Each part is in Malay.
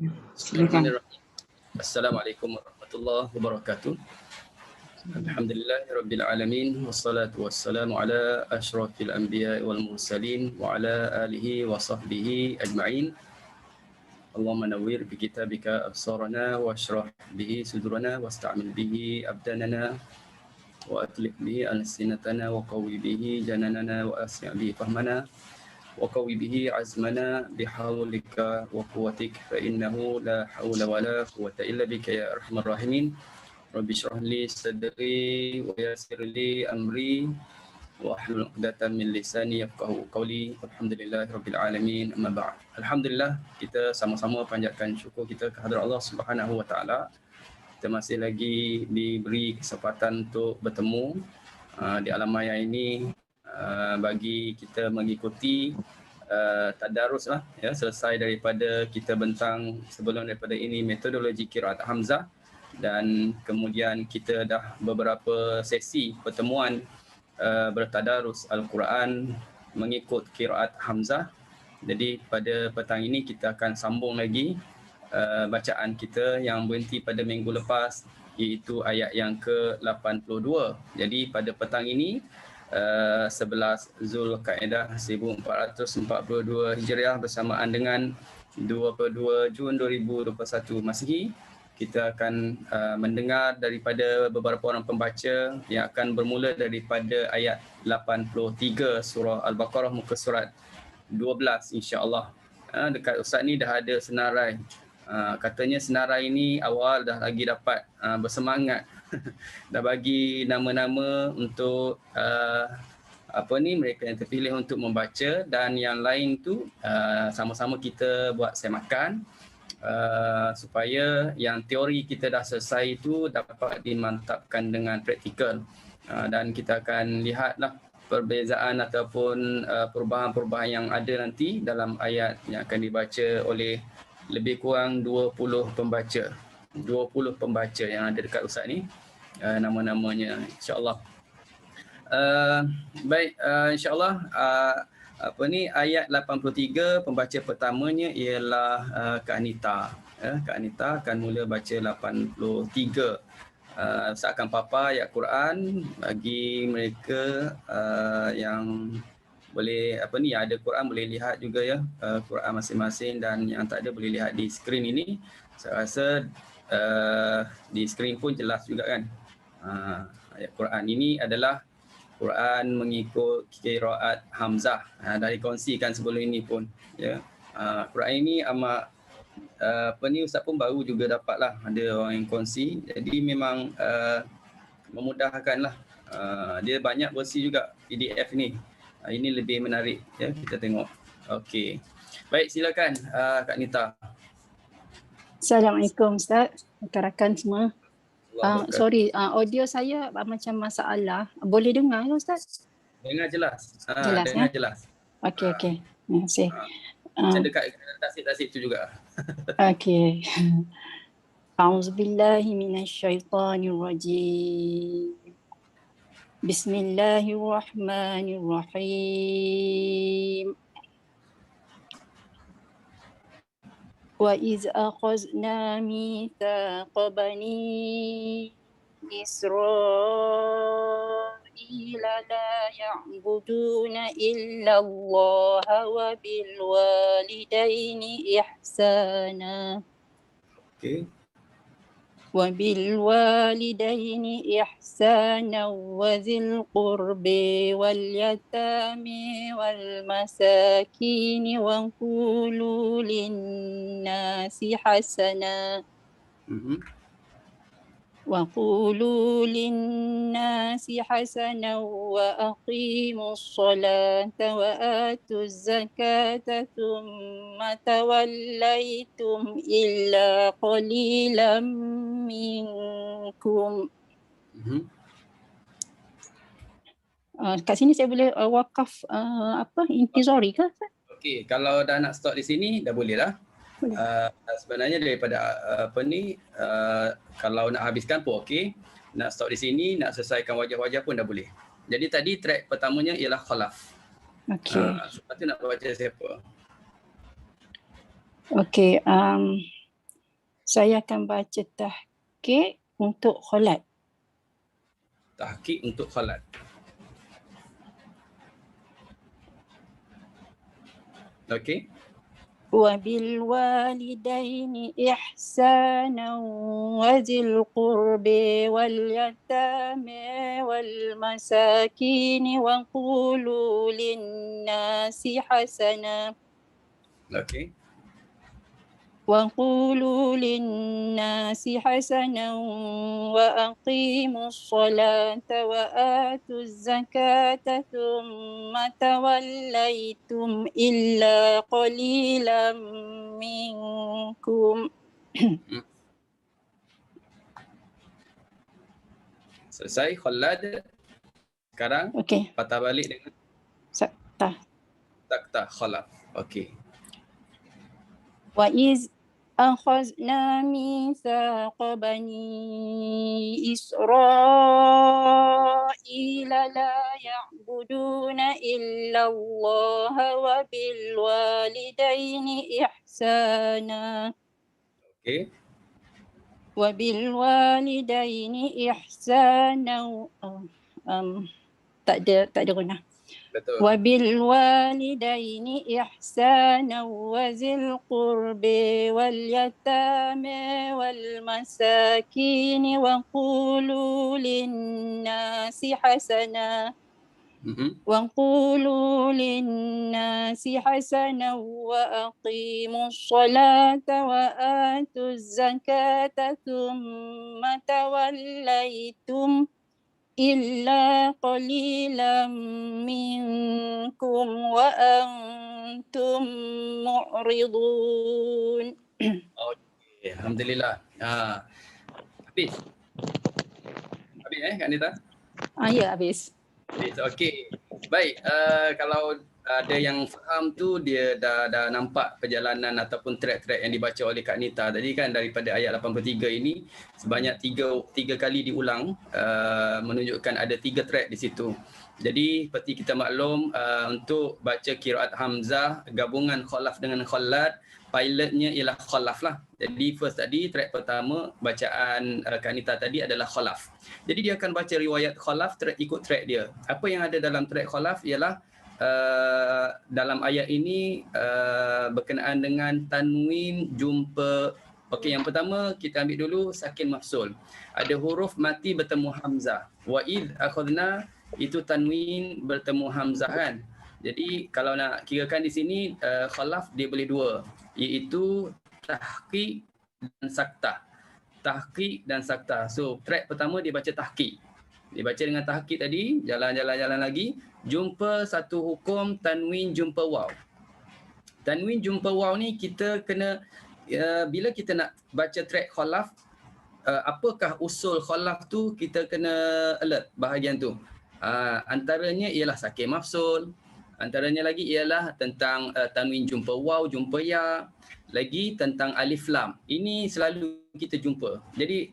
Silakan. Bismillahirrahmanirrahim. Assalamualaikum warahmatullahi wabarakatuh. Alhamdulillahirabbil alamin wassalatu wassalamu ala asyrafil anbiya'i wal mursalin wa ala alihi wa sahbihi ajma'in. Allahumma nawwir bi kitabika absarana washrah bihi sudurana wasta'mil bihi abdanana wa atlif bihi alsinatana wa qawwi bihi jananana wa asya' bihi fahmana وقوي به عزمنا بحولك وقوتك فإنه لا حول ولا قوة إلا بك يا أرحم الراحمين رب اشرح لي صدري ويسر لي أمري واحلل عقدة من لساني يفقهوا قولي والحمد لله رب العالمين أما بعد. Alhamdulillah, kita sama-sama panjatkan syukur kita kehadrat Allah Subhanahu wa taala. Kita masih lagi diberi kesempatan untuk bertemu di alam maya ini bagi kita mengikuti tadarus lah, ya, selesai daripada kita bentang sebelum daripada ini metodologi qiraat hamzah, dan kemudian kita dah beberapa sesi pertemuan bertadarus Al-Quran mengikut qiraat hamzah. Jadi pada petang ini kita akan sambung lagi bacaan kita yang berhenti pada minggu lepas, iaitu ayat yang ke-82. Jadi pada petang ini 11 Zulkaidah 1442 Hijriah bersamaan dengan 22 Jun 2021 Masihi, kita akan mendengar daripada beberapa orang pembaca yang akan bermula daripada ayat 83 surah Al-Baqarah muka surat 12 insya-Allah. Dekat Ustaz ni dah ada senarai. Katanya senarai ini awal dah lagi dapat bersemangat. Dah bagi nama-nama untuk mereka yang terpilih untuk membaca, dan yang lain tu sama-sama kita buat semakan supaya yang teori kita dah selesai itu dapat dimantapkan dengan praktikal, dan kita akan lihatlah perbezaan ataupun perubahan-perubahan yang ada nanti dalam ayat yang akan dibaca oleh lebih kurang 20 pembaca. 20 pembaca yang ada dekat Ustaz ni, nama-namanya insya-Allah. Baik, insya-Allah ayat 83, pembaca pertamanya ialah Kak Anita. Kak Anita akan mula baca 83. Ustaz akan papa ayat Quran bagi mereka yang boleh yang ada Quran boleh lihat juga ya Quran masing-masing, dan yang tak ada boleh lihat di skrin ini. Saya rasa di skrin pun jelas juga kan. Ayat Quran ini adalah Quran mengikut qiraat hamzah. Dah dikongsikan sebelum ini pun ya. Quran ini amat Ustaz pun baru juga dapatlah ada orang yang kongsi. Jadi memang memudahkanlah. Dia banyak versi juga PDF ni. Ini lebih menarik ya, kita tengok. Okey. Baik, silakan Kak Nita. Assalamualaikum Ustaz, rakan-rakan semua. Sorry, audio saya macam masalah. Boleh dengar ke Ustaz? Dengar jelas. Jelas Dengar ya? jelas. Okey. Terima kasih. Macam dekat tasik-tasik tu juga. Okey. A'udzubillahi minasyaitonirrajim. Bismillahirrahmanirrahim. Wa iz akhazna mitsaqa bani Israila la ya'buduna illa Allah wa bil walidaini ihsana. Okey. وبالوالدين إحسانا وذي القرب واليتامى والمساكين وقولوا للناس حسنا وأقيموا الصلاة وآتوا الزكاة ثم توليتم إلا قليلا منكم. Kat sini saya boleh wakaf intizari ke? Okey, kalau dah nak stop di sini dah boleh lah. Sebenarnya daripada kalau nak habiskan pun okey, nak stop di sini, nak selesaikan wajah-wajah pun dah boleh. Jadi tadi track pertamanya ialah khalaf. Okey. Lepas tu nak baca siapa? Okey, Saya akan baca tahqiq untuk kholat. Tahqiq untuk kholat. Okey. وبالوالدين إحسانا وذي القرب واليتامى والمساكين وقولوا للناس حسنا Okey. وقولوا للناس حسنا وأقيموا الصلاة وآتوا الزكاة ثم توليتم إلا قليلا منكم. Selesai kholad. Sekarang Okey, patah balik dengan saktah. taktah kholaf. Okey. وإذ أخذنا ميثاق بني إسرائيل لا يعبدون إلا الله وبالوالدين إحسانا Okey. وبالوالدين إحسانا tak ada guna. Betul. وبالوالدين إحسانا وذي القرب واليتامى والمساكين وقولوا للناس حسنا وقولوا للناس حسنا وأقيموا الصلاة وآتوا الزكاة ثم توليتم إلا قليلا منكم وأنتم معرضون. Okey, alhamdulillah. Habis. Habis Kak Nita? Ya, habis. Habis. Okey. Baik, kalau ada yang faham tu dia dah nampak perjalanan ataupun track-track yang dibaca oleh Kak Nita tadi kan, daripada ayat 83 ini sebanyak tiga kali diulang, menunjukkan ada 3 track di situ. Jadi seperti kita maklum, untuk baca qiraat Hamzah gabungan kholaf dengan kholat, pilotnya ialah kholaf lah. Jadi first tadi track pertama bacaan Kak Nita tadi adalah kholaf. Jadi dia akan baca riwayat kholaf ikut track dia. Apa yang ada dalam track kholaf ialah dalam ayat ini berkenaan dengan tanwin jumpa. Okey, yang pertama kita ambil dulu sakin mafsul. Ada huruf mati bertemu hamzah. Wa id akhadna itu tanwin bertemu hamzah kan. Jadi kalau nak kirakan di sini khalaf dia boleh dua, iaitu tahqiq dan saktah. Tahqiq dan saktah. So track pertama dia baca tahqiq. Dia baca dengan tahqiq tadi, jalan lagi, jumpa satu hukum tanwin jumpa waw. Tanwin jumpa waw ni kita kena, bila kita nak baca track kholaf, apakah usul kholaf tu kita kena alert bahagian tu. Antaranya ialah sakin mafsul, antaranya lagi ialah tentang tanwin jumpa waw, jumpa ya, lagi tentang alif lam. Ini selalu kita jumpa. Jadi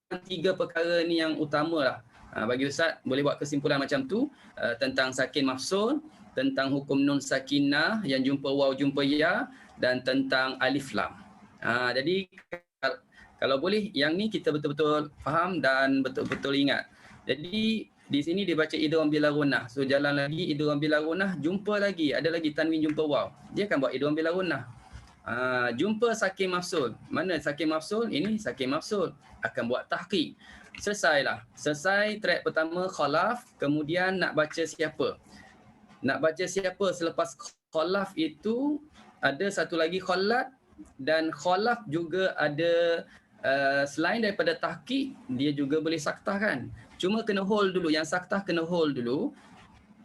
3 perkara ni yang utama lah. Bagi Ustaz boleh buat kesimpulan macam tu, tentang sakin mafsul, tentang hukum nun sakinah yang jumpa waw jumpa ya, dan tentang alif lam. Jadi kalau boleh yang ni kita betul-betul faham dan betul-betul ingat. Jadi di sini dia baca idgham bila gunnah. So jalan lagi idgham bila gunnah, jumpa lagi ada lagi tanwin jumpa waw. Dia akan buat idgham bila gunnah. Jumpa sakin mafsul. Mana sakin mafsul? Ini sakin mafsul. Akan buat tahqiq. Selesailah. Selesai track pertama kholaf, kemudian nak baca siapa? Nak baca siapa selepas kholaf itu ada satu lagi kholat, dan kholaf juga ada selain daripada tahqiq, dia juga boleh saktah kan. Cuma kena hold dulu, yang saktah kena hold dulu.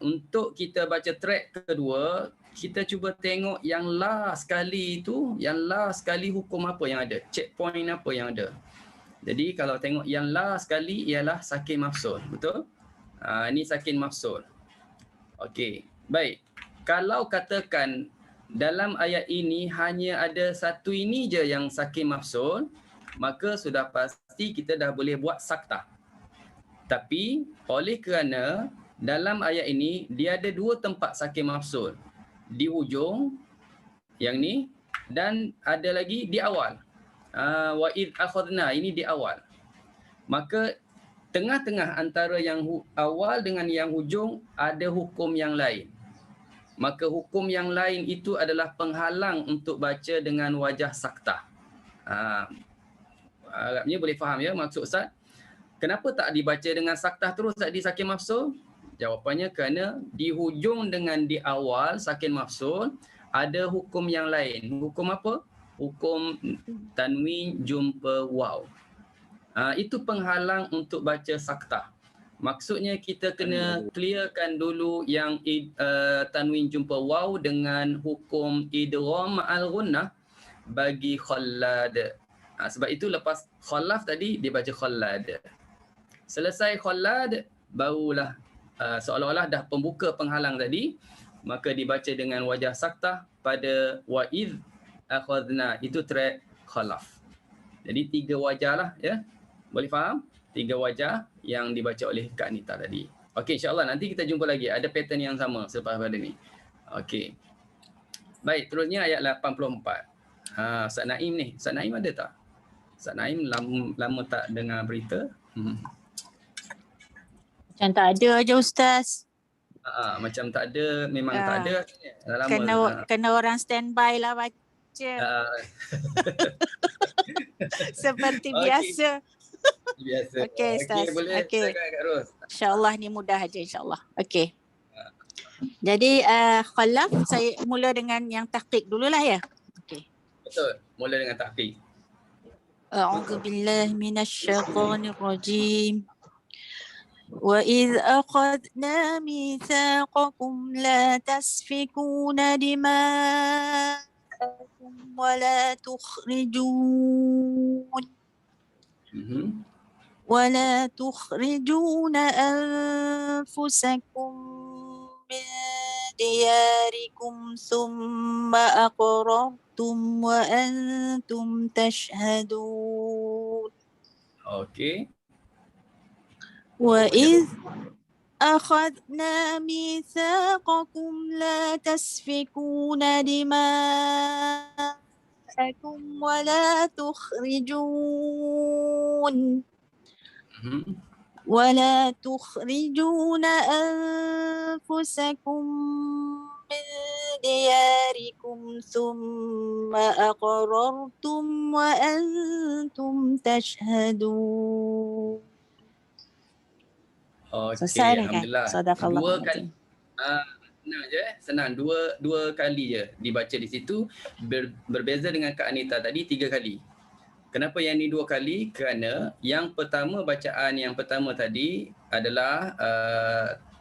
Untuk kita baca track kedua, kita cuba tengok yang last sekali tu, yang last sekali hukum apa yang ada, checkpoint apa yang ada. Jadi kalau tengok yang last sekali ialah sakin mafsul, betul? Ini sakin mafsul. Okey, baik. Kalau katakan dalam ayat ini hanya ada satu ini je yang sakin mafsul, maka sudah pasti kita dah boleh buat saktah. Tapi oleh kerana dalam ayat ini dia ada 2 tempat sakin mafsul, di hujung yang ni dan ada lagi di awal. Wa id akhadna, ini di awal. Maka tengah-tengah antara yang awal dengan yang hujung ada hukum yang lain. Maka hukum yang lain itu adalah penghalang untuk baca dengan wajah saktah. Harapnya boleh faham ya maksud Ustaz. Kenapa tak dibaca dengan saktah terus tak di sakin mafsul? Jawapannya kerana di hujung dengan di awal sakin mafsul ada hukum yang lain. Hukum apa? Hukum tanwin jumpa waw. Itu penghalang untuk baca saktah. Maksudnya kita kena clearkan dulu yang tanwin jumpa waw dengan hukum idgham ma'al ghunnah bagi khallad. Sebab itu lepas khalaf tadi dia baca khallad. Selesai khallad barulah seolah-olah dah pembuka penghalang tadi, maka dibaca dengan wajah saktah pada wa idh akhadna, itu track khalaf. Jadi 3 wajah lah ya. Boleh faham? 3 wajah yang dibaca oleh Kak Anita tadi. Okey, insya-Allah nanti kita jumpa lagi. Ada pattern yang sama selepas pada ni. Okey. Baik, terusnya ayat 84. Ustaz Naim ni. Ustaz Naim ada tak? Ustaz Naim lama tak dengar berita. Macam tak ada aja Ustaz. Macam tak ada, memang tak ada. Dah lama. Kena orang standby lah baca. Seperti biasa. Biasa. Okey Ustaz. Boleh Okey. Kak Ros. InsyaAllah ni mudah aja insyaAllah. Okey. Jadi khalaf saya mula dengan yang tahqiq dululah ya. Okey. Betul. Mula dengan tahqiq. A'udzubillahi minasyaitonir rajim. وَإِذْ أَخَذْنَا مِيثَاقَكُمْ لَا تَسْفِكُونَ دِمَاءَكُمْ ولا تخرجون أنفسكم من دياركم ثم أقررتم وأنتم تشهدون. Okey. وإذ أخذنا ميثاقكم لا تسفكون دماءكم ولا تخرجون أنفسكم من دياركم ثم أقررتم وأنتم تشهدون. Okey, alhamdulillah. Sadaqallah. Dua kali. Senang je, senang. Dua kali je dibaca di situ. Berbeza dengan Kak Anita tadi 3 kali. Kenapa yang ni 2 kali? Kerana yang pertama, bacaan yang pertama tadi adalah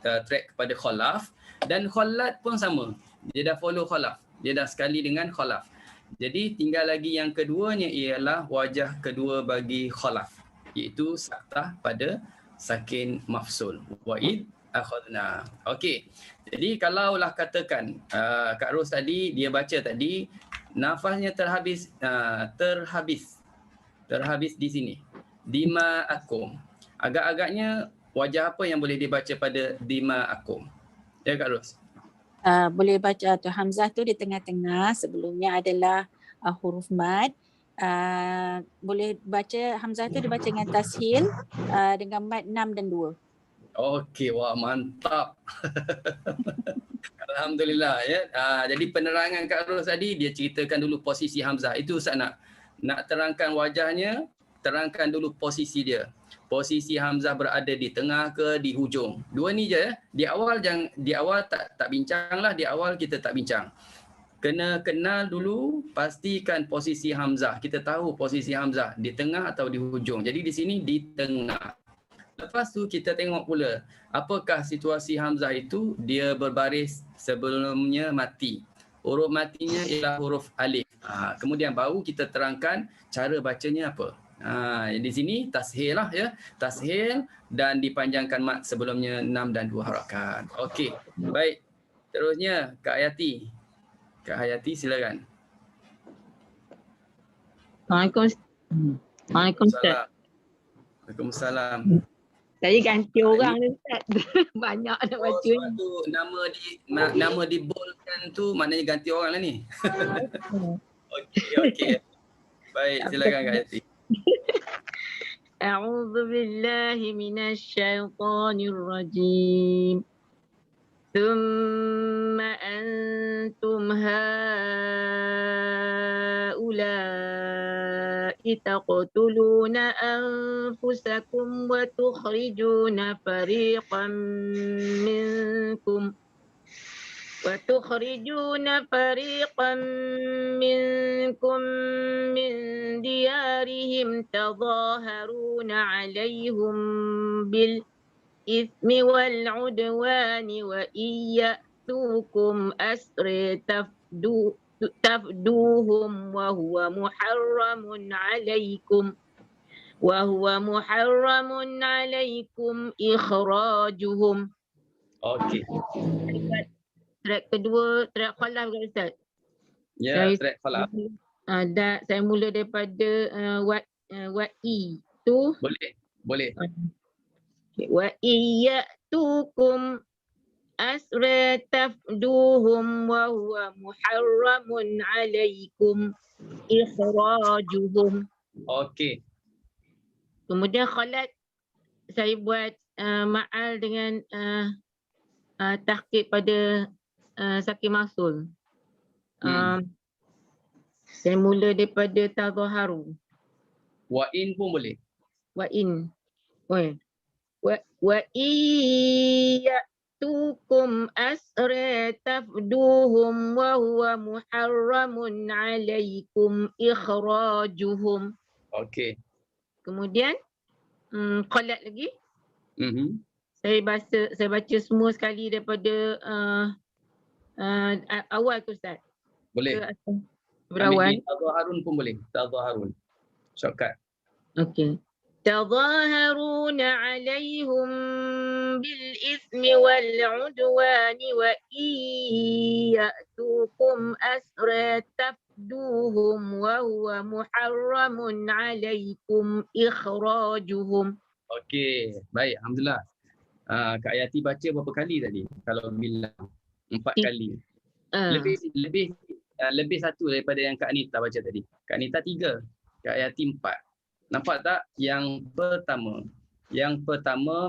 track kepada khalaf, dan khalad pun sama. Dia dah follow khalaf. Dia dah sekali dengan khalaf. Jadi tinggal lagi yang keduanya ialah wajah kedua bagi khalaf, iaitu saktah pada sakin mafsul. Wa'id akhadna. Okey. Jadi kalaulah katakan Kak Ros tadi dia baca tadi nafasnya terhabis di sini. Dima'akum. Agak-agaknya wajah apa yang boleh dibaca pada dima'akum? Ya Kak Ros? Boleh baca tu hamzah tu di tengah-tengah, sebelumnya adalah huruf mad. Boleh baca hamzah tu dibaca dengan tashil dengan mad 6 dan 2. Okey, wah mantap. Alhamdulillah ya. Jadi penerangan Kak Ros tadi dia ceritakan dulu posisi hamzah. Itu Ustaz nak terangkan wajahnya, terangkan dulu posisi dia. Posisi hamzah berada di tengah ke di hujung. 2 ni je ya. Di awal tak bincanglah, di awal kita tak bincang. Kena kenal dulu, pastikan posisi hamzah. Kita tahu posisi hamzah di tengah atau di hujung. Jadi di sini di tengah. Lepas tu kita tengok pula apakah situasi hamzah itu dia berbaris sebelumnya mati. Huruf matinya ialah huruf alif. Kemudian baru kita terangkan cara bacanya apa. Di sini tashil lah ya. Tashil dan dipanjangkan mat sebelumnya 6 dan 2 harakat. Okey. Baik. Terusnya Kak Hayati. Kak Hayati silakan. Waalaikumsalam. Waalaikumsalam. Saya ganti orang ni Ustaz. Banyak nak baca ni. Tu nama di boldkan tu maknanya ganti orang lah ni. Okey. Baik, silakan Kak Yati. أعوذ بالله من الشيطان الرجيم ثم أنتم هؤلاء تقتلون أنفسكم وتخرجون فريقا منكم من ديارهم تظاهرون عليهم بالإثم والعدوان وإن يأتوكم أسرى تفدوهم وهو محرم عليكم إخراجهم. Okey. Track kedua, track khalaf ke Ustaz? Ya, track khalaf. Saya mula daripada wa'i tu. Boleh. Wa iyyatukum asra tafduhum wa huwa muharramun alaikum ikhrajuhum. Okey. Kemudian khalat saya buat ma'al dengan tahqiq pada Sakin Masul. Saya mula daripada tazaharu. Wa'in pun boleh. Wa'in. Wa iyyatukum asra tafduhum wa huwa muharramun alaikum ikhrajuhum. Okey. Kemudian qalat lagi. Saya baca semua sekali daripada awal tu Ustaz. Boleh. Berawal. Tazaharun pun boleh. Tazaharun. Shortcut. Okey. تظاهرون عليهم بالإثم والعدوان وإن يأتوكم أسرى تفدوهم وهو محرم عليكم إخراجهم. Okey, baik, alhamdulillah. Kak Yati baca berapa kali tadi? Kalau bilang 4 kali. Lebih satu daripada yang Kak Anita baca tadi. Kak Anita 3, Kak Yati 4. Nampak tak? Yang pertama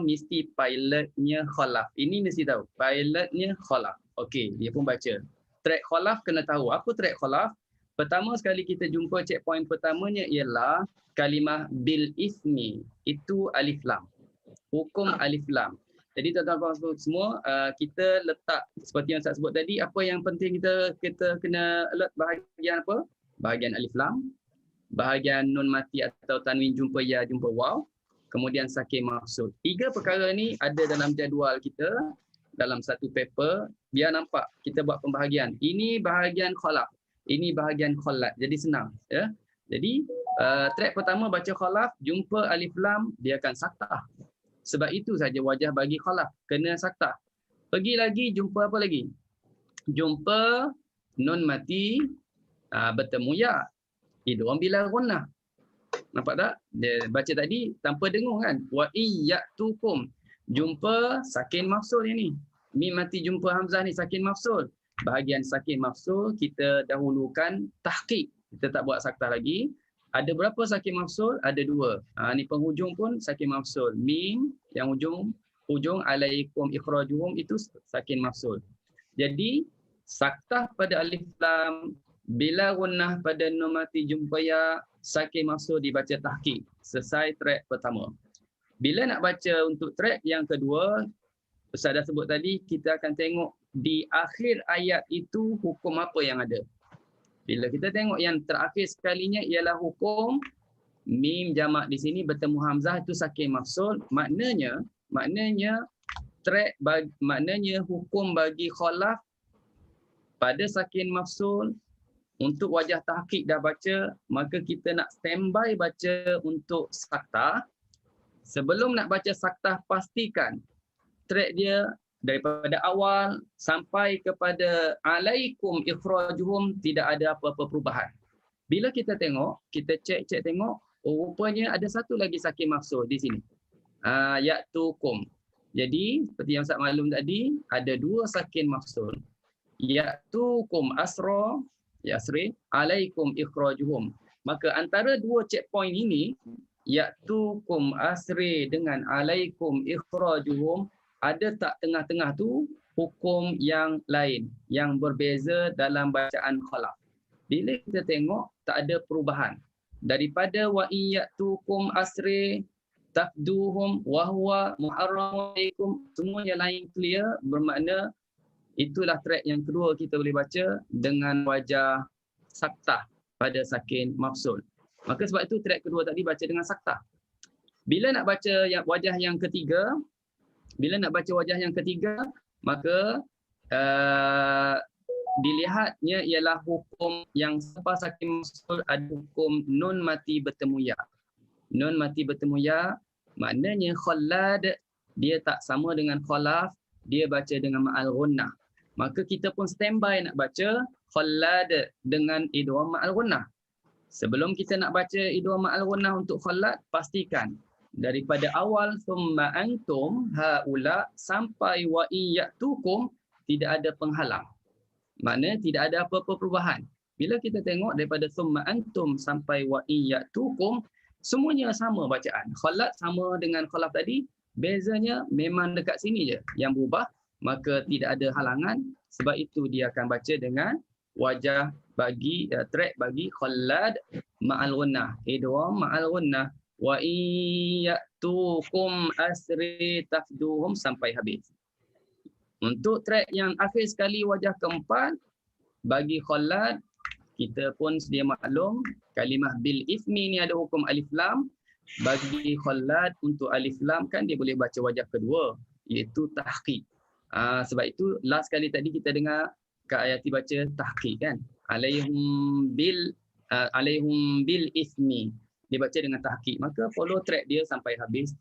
mesti pilotnya khalaf. Ini mesti tahu. Pilotnya khalaf. Okey, dia pun baca. Track khalaf kena tahu. Apa track khalaf? Pertama sekali kita jumpa checkpoint pertamanya ialah kalimah bil ismi. Itu alif lam. Hukum alif lam. Jadi tuan-tuan semua, kita letak seperti yang saya sebut tadi, apa yang penting kita kena alert bahagian apa? Bahagian alif lam, bahagian nun mati atau tanwin jumpa ya jumpa waw, kemudian sakin maksud. 3 perkara ni ada dalam jadual kita dalam satu paper, biar nampak kita buat pembahagian. Ini bahagian khalaf, ini bahagian khalat. Jadi senang ya. Jadi track pertama baca khalaf, jumpa alif lam, dia akan saktah. Sebab itu saja wajah bagi khalaf kena saktah. Pergi lagi jumpa apa lagi? Jumpa nun mati bertemu ya. Idgham bila gunnah. Nampak tak? Dia baca tadi tanpa dengung kan? Wa iyyatukum. Jumpa sakin mafsul ni. Mim mati jumpa hamzah ni sakin mafsul. Bahagian sakin mafsul kita dahulukan tahqiq. Kita tak buat saktah lagi. Ada berapa sakin mafsul? Ada 2. Ni penghujung pun sakin mafsul. Mim yang hujung alaikum ikhrajuhum itu sakin mafsul. Jadi saktah pada alif lam, bila gunnah pada nun mati jumpa ya, sakin mafsul dibaca tahqiq. Selesai track pertama. Bila nak baca untuk track yang kedua, Ustaz dah sebut tadi, kita akan tengok di akhir ayat itu hukum apa yang ada. Bila kita tengok yang terakhir sekalinya ialah hukum mim jamak di sini bertemu hamzah itu sakin mafsul, maknanya maknanya hukum bagi khalaf pada sakin mafsul. Untuk wajah tahqiq dah baca, maka kita nak standby baca untuk saktah. Sebelum nak baca saktah, pastikan track dia daripada awal sampai kepada alaikum ikhrajuhum tidak ada apa-apa perubahan. Bila kita tengok, kita cek tengok, rupanya ada satu lagi sakin mafsul di sini. Ya'tukum. Jadi seperti yang Ustaz maklum tadi, ada 2 sakin mafsul. Ya'tukum asra, yasri, alaikum ikhrajuhum. Maka antara dua checkpoint ini, ya'tukum asri dengan alaikum ikhrajuhum, ada tak tengah-tengah tu hukum yang lain yang berbeza dalam bacaan khalaf. Bila kita tengok tak ada perubahan daripada wa iyatukum asri tafduhum wa huwa muharram alaikum, semuanya lain clear, bermakna itulah track yang kedua kita boleh baca dengan wajah saktah pada sakin mafsul. Maka sebab itu track kedua tadi baca dengan saktah. Bila nak baca wajah yang ketiga, maka dilihatnya ialah hukum yang selepas sakin mafsul ada hukum nun mati bertemu ya. Nun mati bertemu ya maknanya khallad dia tak sama dengan khalaf, dia baca dengan ma'al ghunnah. Maka kita pun standby nak baca khallad dengan idgham ma'al ghunnah. Sebelum kita nak baca idgham ma'al ghunnah untuk khallad, pastikan daripada awal thumma antum haula sampai wa iyatukum tidak ada penghalang. Maknanya tidak ada apa-apa perubahan. Bila kita tengok daripada thumma antum sampai wa iyatukum, semuanya sama bacaan. Khallad sama dengan khalaf tadi, bezanya memang dekat sini je yang berubah. Maka tidak ada halangan, sebab itu dia akan baca dengan wajah bagi track bagi khallad ma'al ghunnah, idgham ma'al ghunnah, wa iyatukum asri tafduhum sampai habis. Untuk track yang akhir sekali wajah keempat bagi khallad, kita pun sedia maklum kalimah bil ismi ni ada hukum alif lam. Bagi khallad untuk alif lam kan dia boleh baca wajah kedua iaitu tahqiq. Sebab itu last kali tadi kita dengar Kak Ayati baca tahqiq kan, alaihum bil ismi, dia baca dengan tahqiq, maka follow track dia sampai habis.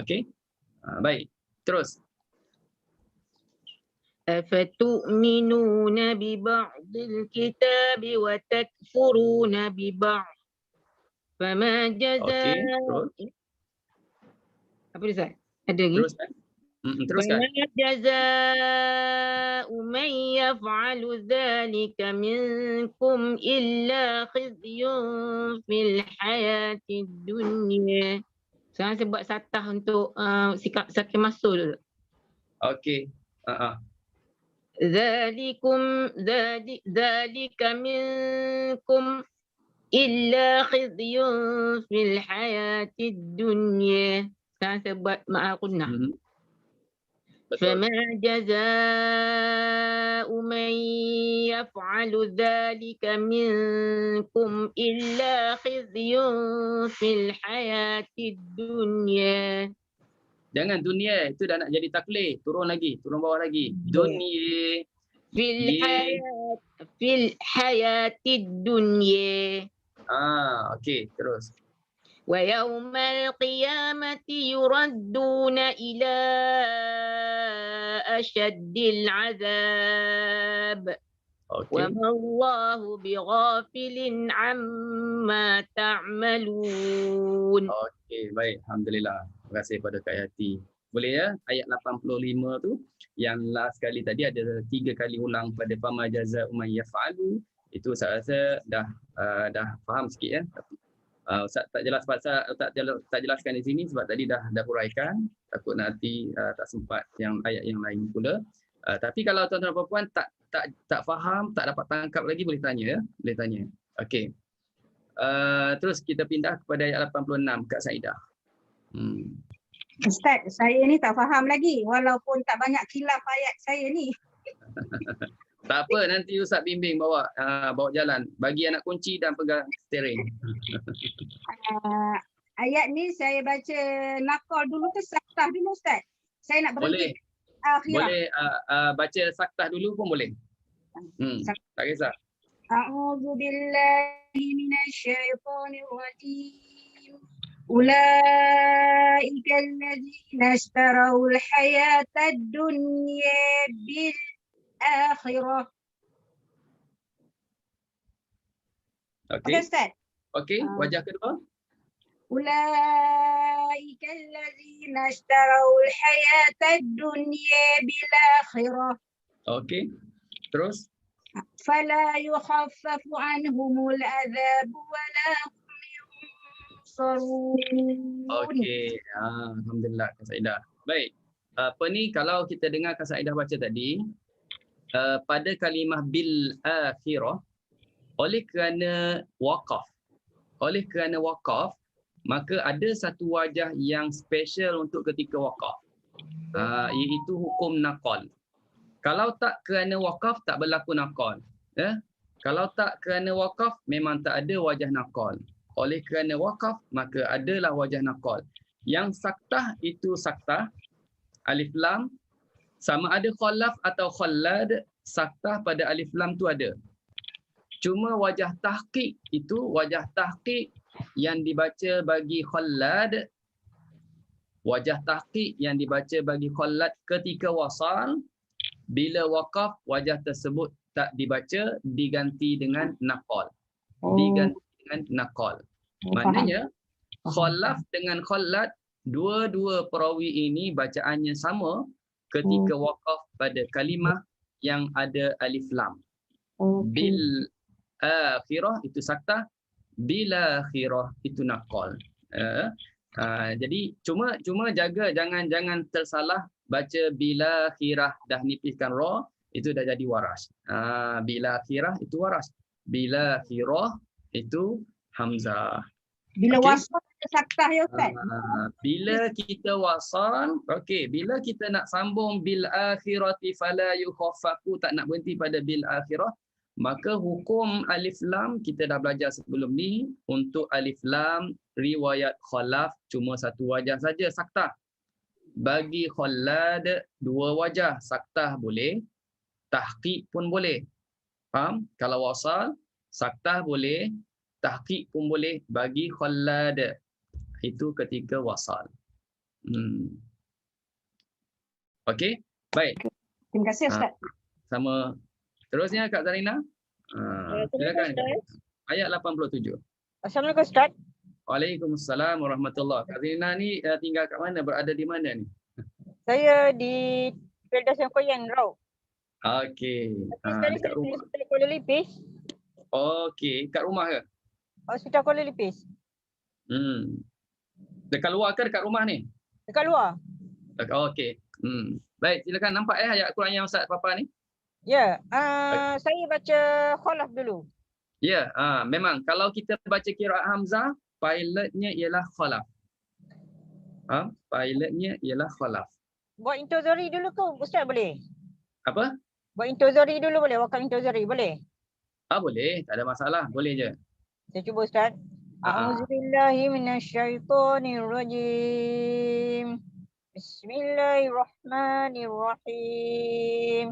Okey, baik, terus. Afatu'minuna bi ba'dil kitabi wa takfuruna bi ba'd. Fama Okey, terus. Apa dia Ustaz? Ada lagi? Teruskan. Teruskan. فما جزاء من يفعل ذلك منكم إلا خزي في الحياة الدنيا. Saya buat satah untuk sikap sakin masul. Okey. ذلك منكم إلا خزي في الحياة الدنيا. Saya buat ma'akunah. فما جزاء من يفعل ذلك منكم إلا خزي في الحياة الدنيا. Jangan dunia, itu dah nak jadi taklid. Turun bawah lagi. Dunia. Fil hayati dunya. Okey, terus. ويوم القيامة يردون إلى أشد العذاب وما الله بغافل عما تعملون. Okey, baik. Alhamdulillah. Terima kasih pada Kak Yati. Boleh ya, ayat 85 tu yang last kali tadi ada 3 kali ulang pada fama jazaa'u man yaf'alu. Itu saya rasa dah faham sikit ya. Ustaz tak jelaskan di sini sebab tadi dah huraikan, takut nanti tak sempat yang ayat yang lain pula. Tapi kalau tuan-tuan dan puan tak faham, tak dapat tangkap lagi, boleh tanya ya, boleh tanya. Okey. Terus kita pindah kepada ayat 86 Kak Saidah. Ustaz, saya ni tak faham lagi walaupun tak banyak khilaf ayat saya ni. Tak apa, nanti Ustaz bimbing bawa jalan, bagi anak kunci dan pegang steering. Ayat ni saya baca nakal dulu ke saktah dulu Ustaz? Saya nak berhenti. Boleh baca saktah dulu pun boleh. Tak kisah. A'udzu billahi minasyaitonir rajim. Ulaika allazina ishtarawul hayatad dunya bil akhirah. Okey. Ustaz. Okey, wajah kedua. Ulaika allazina ishtarawul hayatad dunya bil akhirah. Okey. Terus. فلا يخفف عنهم العذاب ولا هم ينصرون. Okey. Alhamdulillah Kak Saidah. Baik. Apa ni kalau kita dengar Kak Saidah baca tadi, pada kalimah bil akhirah, oleh kerana waqaf, maka ada satu wajah yang special untuk ketika waqaf. Iaitu hukum naqal. Kalau tak kerana waqaf tak berlaku naqal. Kalau tak kerana waqaf memang tak ada wajah naqal. Oleh kerana waqaf maka adalah wajah naqal. Yang saktah itu saktah alif lam, sama ada khalaf atau khallad, saktah pada alif lam tu ada. Cuma wajah tahqiq itu wajah tahqiq yang dibaca bagi khallad, wajah tahqiq yang dibaca bagi khallad ketika wasal, bila waqaf wajah tersebut tak dibaca, diganti dengan naqal. Diganti dengan naqal. Maknanya khalaf dengan khallad, dua-dua perawi ini bacaannya sama ketika waqaf pada kalimah yang ada alif lam. Bil akhirah itu saktah, bila akhirah itu naqal. Jadi cuma jaga jangan tersalah baca bila akhirah dah nipiskan ra, itu dah jadi waras. Bila akhirah itu waras. Bila akhirah itu hamzah. Bila Okey? wasal saktah ya Ustaz. Bila kita wasal, bila kita nak sambung bil akhirati fala yukhaffafu, tak nak berhenti pada bil akhirah, maka hukum alif lam kita dah belajar sebelum ni. Untuk alif lam riwayat khalaf cuma satu wajah saja saktah. Bagi khallad dua wajah, saktah boleh, tahqiq pun boleh. Faham? Kalau wasal saktah boleh, tahqiq pun boleh bagi khallad. Itu ketika wasal. Okey, baik. Terima kasih Ustaz. Sama. Terusnya Kak Zarina. Silakan. Ayat 87. Assalamualaikum Ustaz. Waalaikumsalam warahmatullahi. Kak Zarina ni tinggal kat mana? Berada di mana ni? Saya di Firdaus yang Koyan, Rau. Okey. Sekarang Dekat saya di rumah. Hospital Kuala Lipis. Okey, kat rumah ke? Hospital Kuala Lipis. Dekat luar ke dekat rumah ni? Dekat luar. Okey. Baik, silakan. Nampak ayat Quran yang Ustaz Papa ni? Ya, saya baca khalaf dulu. Ya, memang kalau kita baca qiraat hamzah, pilotnya ialah khalaf. Pilotnya ialah khalaf. Buat intozori dulu ke Ustaz boleh? Apa? Buat intozori dulu boleh? Wakaf intozori boleh? Boleh, tak ada masalah. Boleh je. Saya cuba Ustaz. A'udzubillahi minasyaitonirrajim. Bismillahirrahmanirrahim.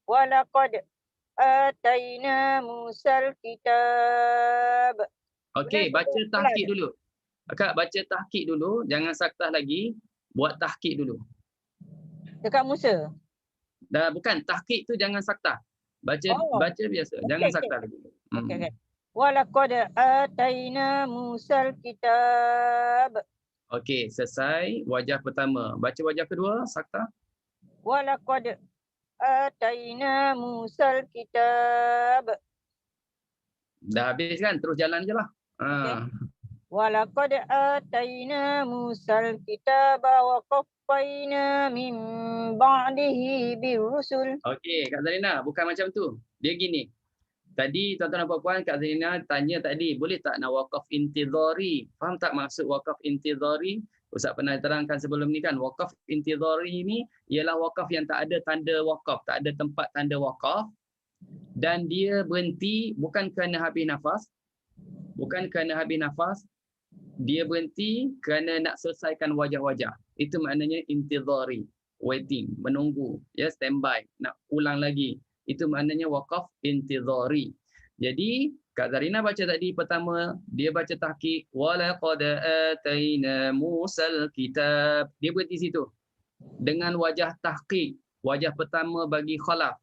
Walaqad atayna Musal kitab. Okey, baca tahqiq dulu. Kak baca tahqiq dulu, jangan saktah lagi. Buat tahqiq dulu. Dekat Musa. Dah bukan tahqiq tu jangan saktah. Baca biasa, jangan saktah lagi. Okey. Walaqad atayna Musal kitab. Okey, selesai wajah pertama. Baca wajah kedua, saktah. Walaqad atayna Musal kitab. Dah habis kan? Terus jalan je lah. Walaqad atayna Musal kitaba wa qaffayna min ba'dihi birusul. Okey, Kak Zarina, bukan macam tu. Dia gini. Tadi tuan-tuan dan puan-puan, Kak Zarina tanya tadi, boleh tak nak wakaf intizari? Faham tak maksud wakaf intizari? Ustaz pernah terangkan sebelum ni kan, wakaf intizari ni ialah wakaf yang tak ada tanda wakaf, tak ada tempat tanda wakaf, dan dia berhenti bukan kerana habis nafas, dia berhenti kerana nak selesaikan wajah-wajah. Itu maknanya intizari, waiting, menunggu, ya, standby, nak ulang lagi. Itu maknanya wakaf intizari. Jadi Kak Zarina baca tadi pertama, dia baca tahqiq walaqad atayna Musal kitab. Dia berhenti situ. Dengan wajah tahqiq, wajah pertama bagi khalaf.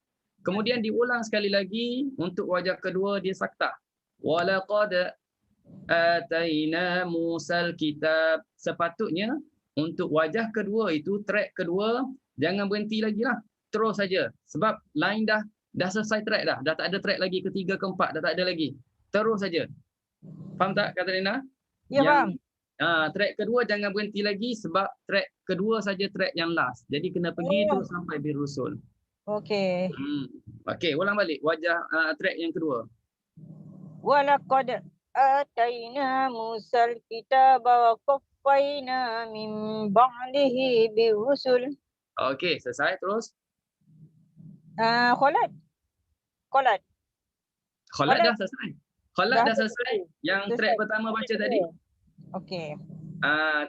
Kemudian diulang sekali lagi untuk wajah kedua dia saktah. Walaqad atayna Musal kitab. Sepatutnya untuk wajah kedua itu, track kedua, jangan berhenti lagi lah. Terus saja. Sebab line dah Dah selesai track dah. Dah tak ada track lagi ketiga, keempat. Dah tak ada lagi. Terus saja. Faham tak Katarina? Ya, faham. Track kedua jangan berhenti lagi sebab track kedua saja track yang last. Jadi kena pergi terus sampai birusul. Okey. Okey, ulang balik wajah track yang kedua. Walaqad ataina Musal kitaba wa qaffayna min ba'dihi birusul. Okey, selesai terus. Kholat. Khalat Khalat. dah selesai. Khalat dah selesai. Yang track pertama baca tadi. Okey.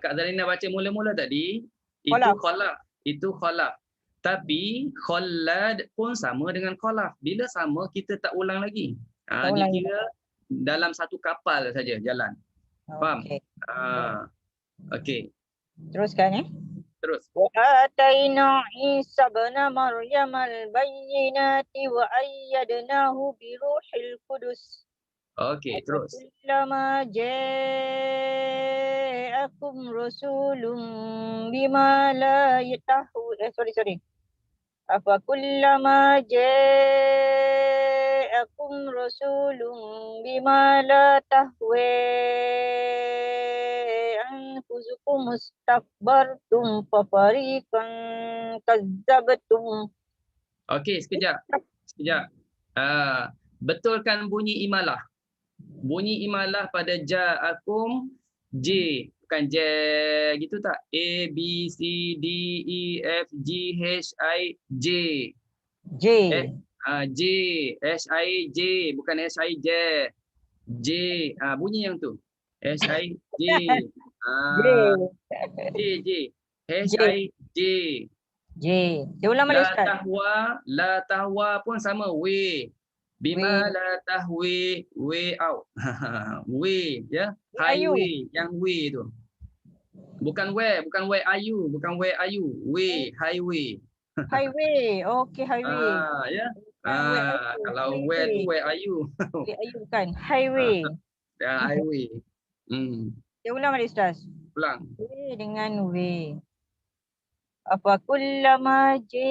Kak Zarina baca mula-mula tadi. Khalaf. Itu khalaf. Tapi khalad pun sama dengan khalaf. Bila sama kita tak ulang lagi. Dikira dalam satu kapal saja jalan. Faham? Okey. Okey. Teruskan ya. Terus. Wa ataina Isa ibn Maryam al-bayyinati wa ayyadnahu bi ruhil qudus. Okey, terus. Kullama ja'akum rasulun bima la yatahu sorry. Afa kullama ja'akum rasulun bima la tahwa anfusukum mustakbartum fa fariqan kazzabtum. Okey, sekejap. Betulkan bunyi imalah. Bunyi imalah pada ja'akum J, bukan J gitu tak? A, B, C, D, E, F, G, H, I, J. J. J, H, I, J, bukan H, I, J. J, bunyi yang tu. H, I, J. J, H, I, J. J. Dia ulang balik Ustaz. La tahwa pun sama, W. Bima la tahwi, way out. Way, ya. Highway, yang way tu. Bukan where are you, way, highway. Highway. Okey, highway. Ya. Kalau where tu where are you? Where are you bukan? Highway. Highway. Dia ulang balik Ustaz. Ulang. Way dengan way. Apa kullama ja'akum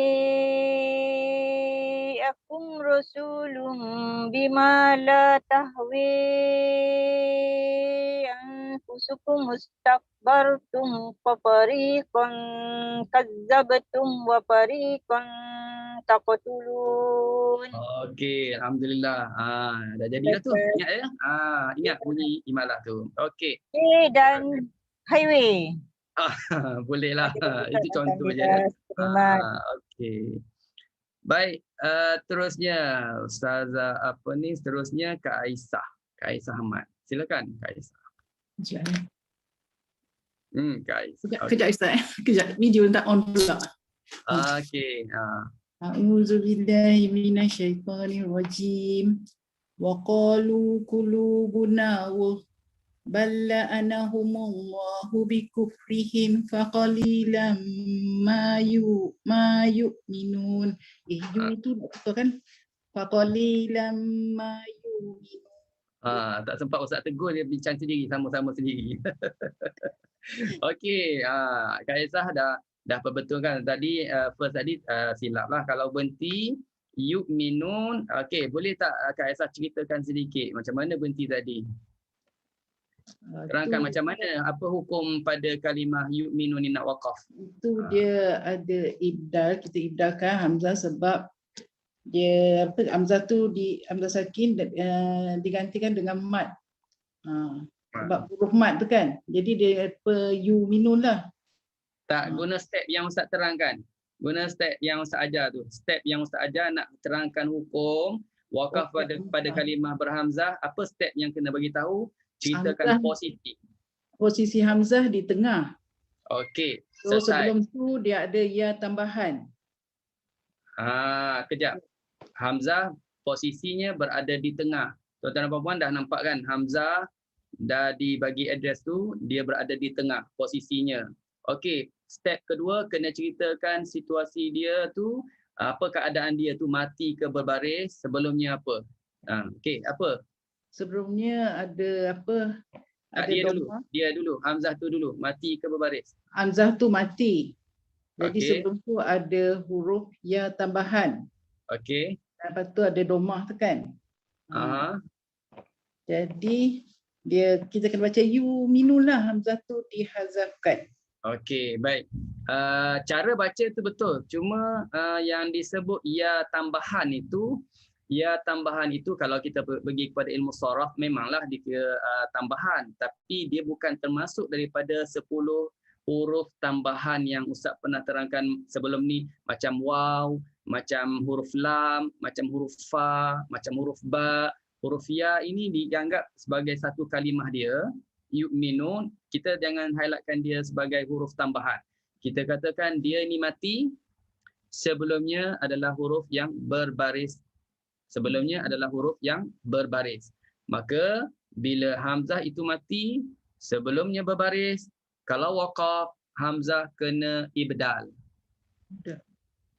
rasulun bima la tahwi anfusukum mustakbartum fa fariqan kazzabtum wa fariqan taqtulun. Okey, alhamdulillah. Dah jadi dah tu. Ingat ya? Ingat bunyi imalah tu. Okey. Dan highway. Boleh lah. Itu contoh je. Okey. Baik, terusnya Ustazah seterusnya Kak Aisyah. Kak Aisyah Ahmad. Silakan Kak Aisyah. Kak Aisyah. Kejap Ustaz. Kejap, video tak on pula. Okey. A'udzubillahi minasyaitonirrajim. Wa qalu qulubuna bal la'anahumullahu bikufrihim faqalilan ma yu'minun. Tu kan? Faqalilan ma yu'minun. Tak sempat Ustaz tegur, dia bincang sendiri, sama-sama sendiri. Okey, Kak Aisyah dah perbetulkan tadi. First tadi silap lah kalau berhenti yu'minun. Okey, boleh tak Kak Aisyah ceritakan sedikit macam mana berhenti tadi? Terangkan macam mana, apa hukum pada kalimah yu'minun ni nak waqaf? Itu dia ada ibdal, kita ibdalkan hamzah sebab dia hamzah tu hamzah sakin digantikan dengan mad. Sebab huruf mad tu kan. Jadi dia yu'minun lah. Tak, guna step yang Ustaz terangkan. Guna step yang Ustaz ajar tu. Step yang Ustaz ajar nak terangkan hukum waqaf pada kalimah berhamzah. Apa step yang kena bagi tahu? Ceritakan posisi hamzah di tengah. Okey, so sebelum tu dia ada ya tambahan. Kejap. Hamzah posisinya berada di tengah. Tuan-tuan dan puan-puan dah nampak kan, hamzah dah dibagi address tu, dia berada di tengah posisinya. Okey, step kedua kena ceritakan situasi dia tu, apa keadaan dia tu, mati ke berbaris, sebelumnya apa? Okey, apa? Sebelumnya ada apa? Ada dia dulu. Hamzah tu dulu. Mati ke berbaris? Hamzah tu mati. Jadi sebelum tu ada huruf ya tambahan. Okey. Lepas tu ada domah tu kan. Jadi kita kena baca yuminun lah, hamzah tu dihazafkan. Okey, baik. Cara baca tu betul. Cuma yang disebut ya tambahan itu kalau kita pergi kepada ilmu sharaf memanglah dia tambahan, tapi dia bukan termasuk daripada 10 huruf tambahan yang Ustaz pernah terangkan sebelum ni, macam waw, macam huruf lam, macam huruf fa, macam huruf ba. Huruf ya ini dianggap sebagai satu kalimah dia, yu'minun. Kita jangan highlightkan dia sebagai huruf tambahan. Kita katakan dia ni mati, sebelumnya adalah huruf yang berbaris. Maka bila hamzah itu mati, sebelumnya berbaris, kalau waqaf, hamzah kena ibdal.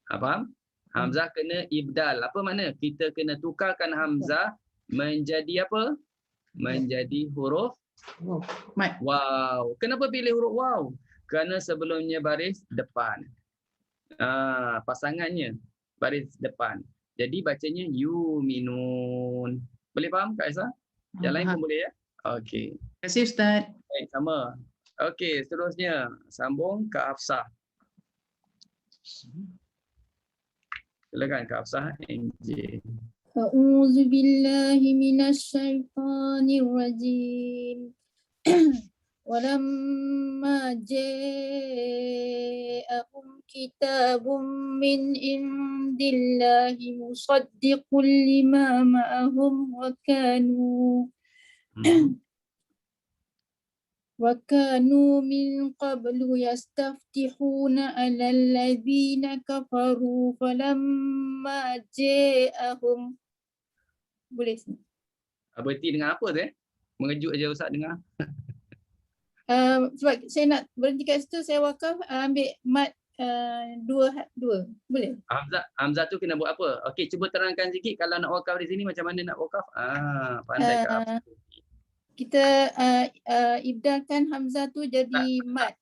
Faham? Hamzah kena ibdal. Apa makna? Kita kena tukarkan hamzah menjadi apa? Menjadi huruf waw. Kenapa pilih huruf waw? Kerana sebelumnya baris depan. Pasangannya baris depan. Jadi bacanya yuminun. Boleh faham Kak Aisyah? Yang lain pun boleh ya? Okey. Terima kasih Ustaz. Baik, sama. Okey, seterusnya sambung Kak Hafsah. Silakan Kak Hafsah, NJ. A'udzu billahi minasyaitonir rajim. Walamma ja'ahum kitabun min indillahi musaddiqun lima ma'ahum wa kanu min qablu yastaftihuna 'alal ladzina kafaru falamma ja'ahum. Boleh Berhenti dengan apa tu Mengejut aja Ustaz dengar. Sebab saya nak berhenti kat situ, saya wakaf ambil mat dua. Boleh? Hamzah tu kena buat apa? Okey, cuba terangkan sikit kalau nak wakaf di sini macam mana nak wakaf? Pandai Kak Hafsah. Kita ibdalkan hamzah tu jadi mat.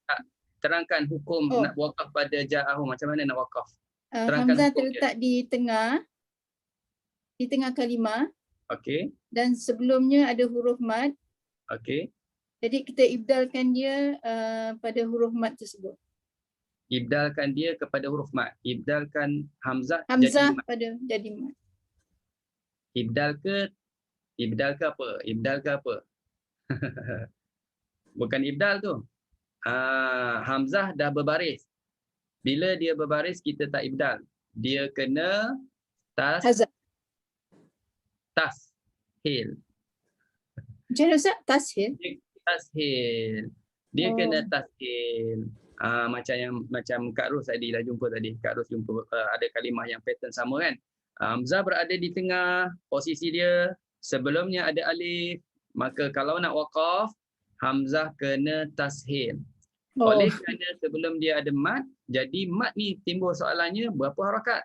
Terangkan hukum nak wakaf pada ja'ahu, macam mana nak wakaf? Terangkan Hamzah hukum terletak di tengah kalimah. Okey. Dan sebelumnya ada huruf mat. Okey. Jadi kita ibdalkan dia pada huruf mat tersebut. Ibdalkan dia kepada huruf mat. Ibdalkan hamzah Hamzah jadi mat. jadi mat. Ibdal ke apa? Ibdal ke apa? Bukan ibdal tu. Hamzah dah berbaris. Bila dia berbaris kita tak ibdal. Dia kena tashil. Macam mana Ustaz? Tashil? Tashil. Dia kena tashil. Macam Kak Ros tadi dah jumpa tadi. Kak Ros jumpa ada kalimah yang pattern sama kan. Hamzah berada di tengah, posisi dia sebelumnya ada alif. Maka kalau nak wakaf, hamzah kena tashil. Oleh kerana sebelum dia ada mat, jadi mat ni timbul soalannya berapa harakat?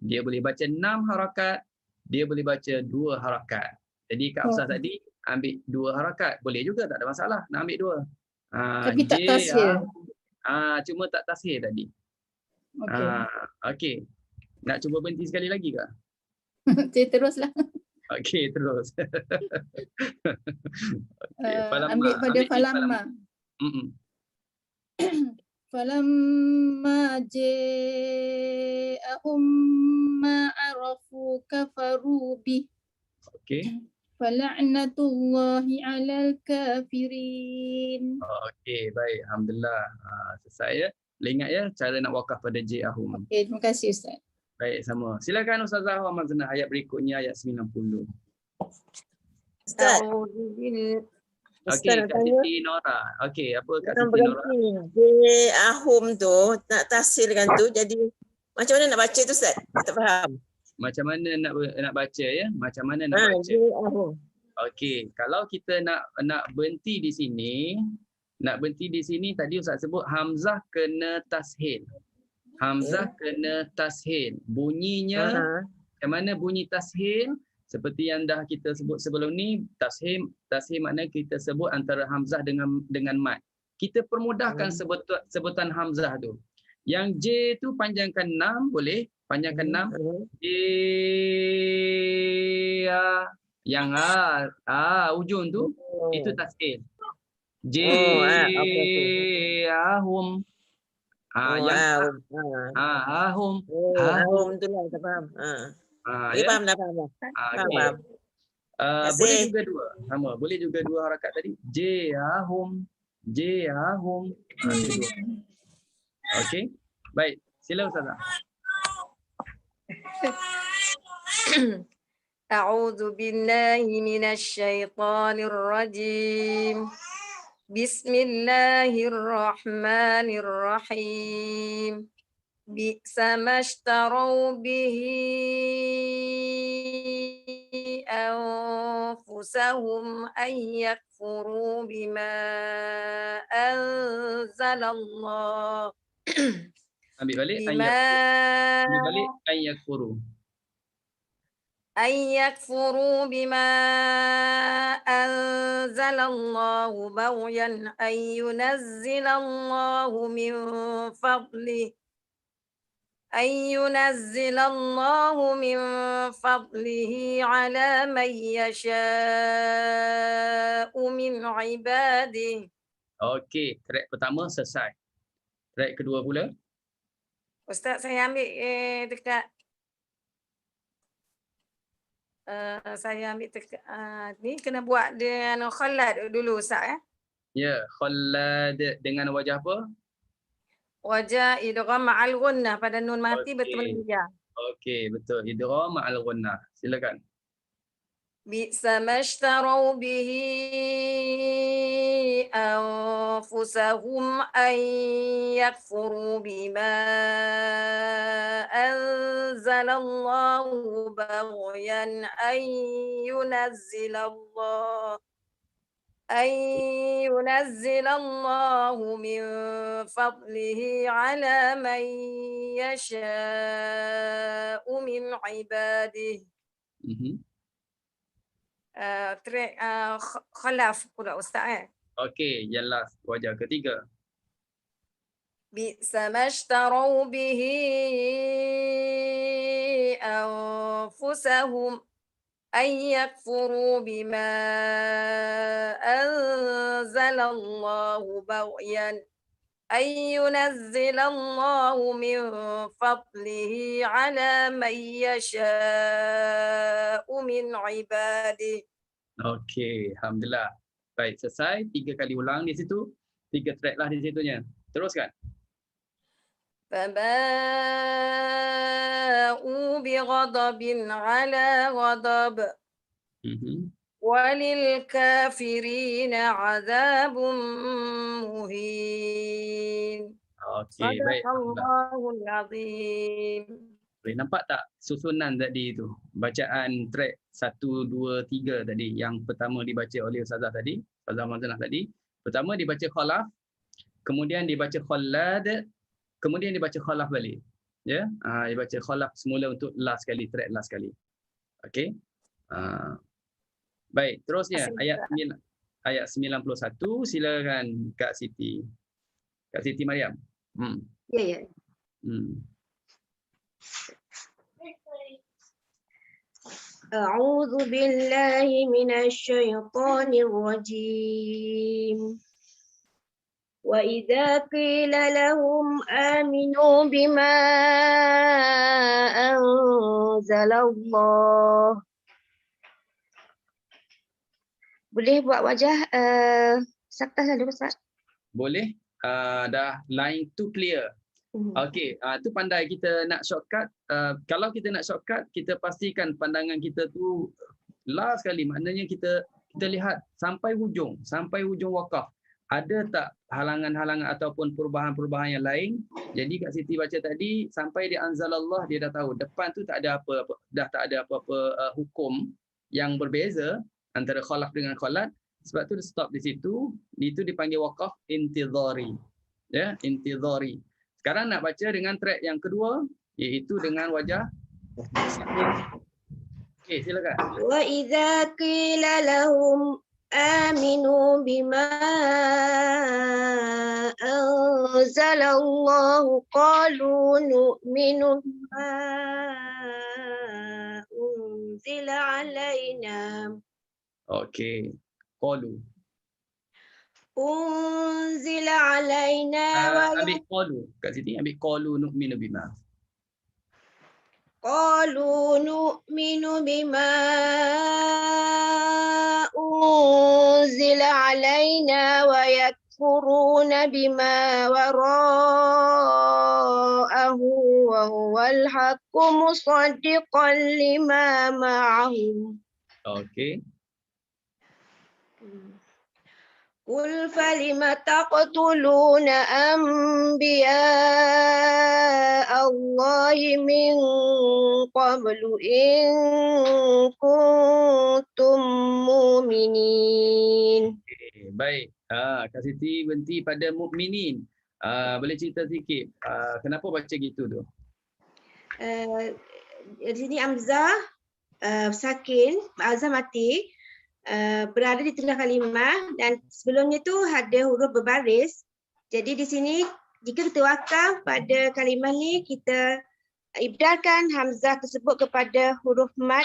Dia boleh baca 6 harakat, dia boleh baca 2 harakat. Jadi Kak Hafsah tadi ambil 2 harakat. Boleh juga, tak ada masalah nak ambil 2. Tapi tak tashil. Cuma tak tashil tadi. Okey. Nak cuba berhenti sekali lagi ke? Saya teruslah. Okey, terus. Ambil pada falamma. Falamma ja'ahum ma arafu kafaru bih. Okey. Fala'natullahi 'alal kafirin. Okey, baik. Alhamdulillah. Selesai ya. Boleh ingat ya cara nak wakaf pada ja'ahum. Okey, terima kasih Ustaz. Baik, sama. Silakan Ustazah Hamazana ayat berikutnya, ayat 90. Ustaz. Okey, Kak Siti Nora. Okey, apa Kak Siti Nora? Ahum tu nak tafsirkan tu, jadi macam mana nak baca tu Ustaz? Tak faham. Macam mana nak baca ya? Macam mana nak baca? Okey, kalau kita nak berhenti di sini, tadi Ustaz sebut hamzah kena tashil. Hamzah kena tashil. Bunyinya macam mana bunyi tashil? Seperti yang dah kita sebut sebelum ni, tashil makna kita sebut antara hamzah dengan mat. Kita permudahkan sebutan hamzah tu. Yang J tu panjangkan 6 boleh, Panjangkan 6. Yang ujung tu itu tashil. Ja'ahum. Yang ahum. Ahum tu lah, tak faham. Faham dah, faham dah. Faham. Boleh juga dua. Sama, boleh juga dua harakat tadi. Ja'ahum. Ja'ahum. Okey. Baik, sila Ustazah. A'udzu billahi minasy syaithanir rajim. Bismillahirrahmanirrahim. Bi'sa mashtarau bihi anfusahum ay yakfuru bima anzalallah. Ambil balik ayakfuru. يكفروا بما أنزل الله بغيا أن ينزل الله من فضله على من يشاء من عباده. Okey, track pertama selesai. Track kedua pula. Ustaz, saya ambil dekat saya ambil ni kena buat dengan Khalad dulu Ustaz ya. Ya, Khalad dengan wajah apa? Wajah idgham ma'al ghunnah pada nun mati betul ya. Okey, betul. Idgham ma'al ghunnah. Silakan. Bi'sa mashtarau bihi anfusahum ay yakfuru bima anzalallahu baghyan an yunazzilallahu min fadlihi ala man yasha'u min ibadihi. Track khalaf pula Ustaz Okey, yang last wajah ketiga. Bi'sa mashtarau bihi anfusahum ay yakfuru bima anzalallahu baghyan ay yunazzilallahu min fadlihi ala man yasha'u min ibadihi. Okey, alhamdulillah. Baik, selesai. 3 kali ulang di situ. 3 track lah di situnya. Teruskan. فباءوا بغضب على غضب وللكافرين عذاب مهين. Okey, baik. Sadaqallahul azim. Boleh nampak tak susunan tadi itu? Bacaan track 1, 2, 3 tadi. Yang pertama dibaca oleh Ustazah tadi, Ustazah Mazanah tadi. Pertama dibaca khalaf, kemudian dibaca khalad, kemudian dibaca khalaf balik. Ya, dibaca khalaf semula untuk last kali, track last kali. Okey. Baik, terusnya ayat 91, silakan Kak Siti. Kak Siti Mariam. Ya. أعوذ بالله من الشيطان الرجيم وإذا قيل لهم آمنوا بما أنزل الله. Boleh buat wajah Saktah dulu Ustaz? Boleh. Dah line tu clear. Okey, tu pandai kita nak shortcut. Kalau kita nak shortcut, kita pastikan pandangan kita tu last sekali. Maknanya kita lihat sampai hujung wakaf. Ada tak halangan-halangan ataupun perubahan-perubahan yang lain? Jadi Kak Siti baca tadi sampai di anzalallah, dia dah tahu depan tu tak ada apa-apa, dah tak ada apa-apa hukum yang berbeza antara khalaf dengan khalat. Sebab tu dia stop di situ. Itu dipanggil wakaf intidhari. Ya, intidhari. Sekarang nak baca dengan track yang kedua, iaitu dengan wajah sakin. Okey, silakan. Wa idza qila lahum aminu bima anzalallahu qalu nu'minu bima unzila alaina. Okey. Qalu. Unzila alaina wa Ambil qalu. Kat sini ambil qalu nu'minu bima. qalu nu'minu bima unzila alaina wa yakfuruna bima wara'ahu wa huwal haqqu musaddiqan lima ma'ahum. Okey. Qul falima taqtuluna anbiya Allahi min qablu in kuntum mu'minin. Okay, baik. Kak Siti berhenti pada mukminin. Boleh cerita sikit kenapa baca gitu tu? Di sini Hamzah sakin, Hamzah mati, berada di tengah kalimah dan sebelumnya tu ada huruf berbaris. Jadi di sini jika kita wakaf pada kalimah ni, kita ibdalkan Hamzah tersebut kepada huruf mad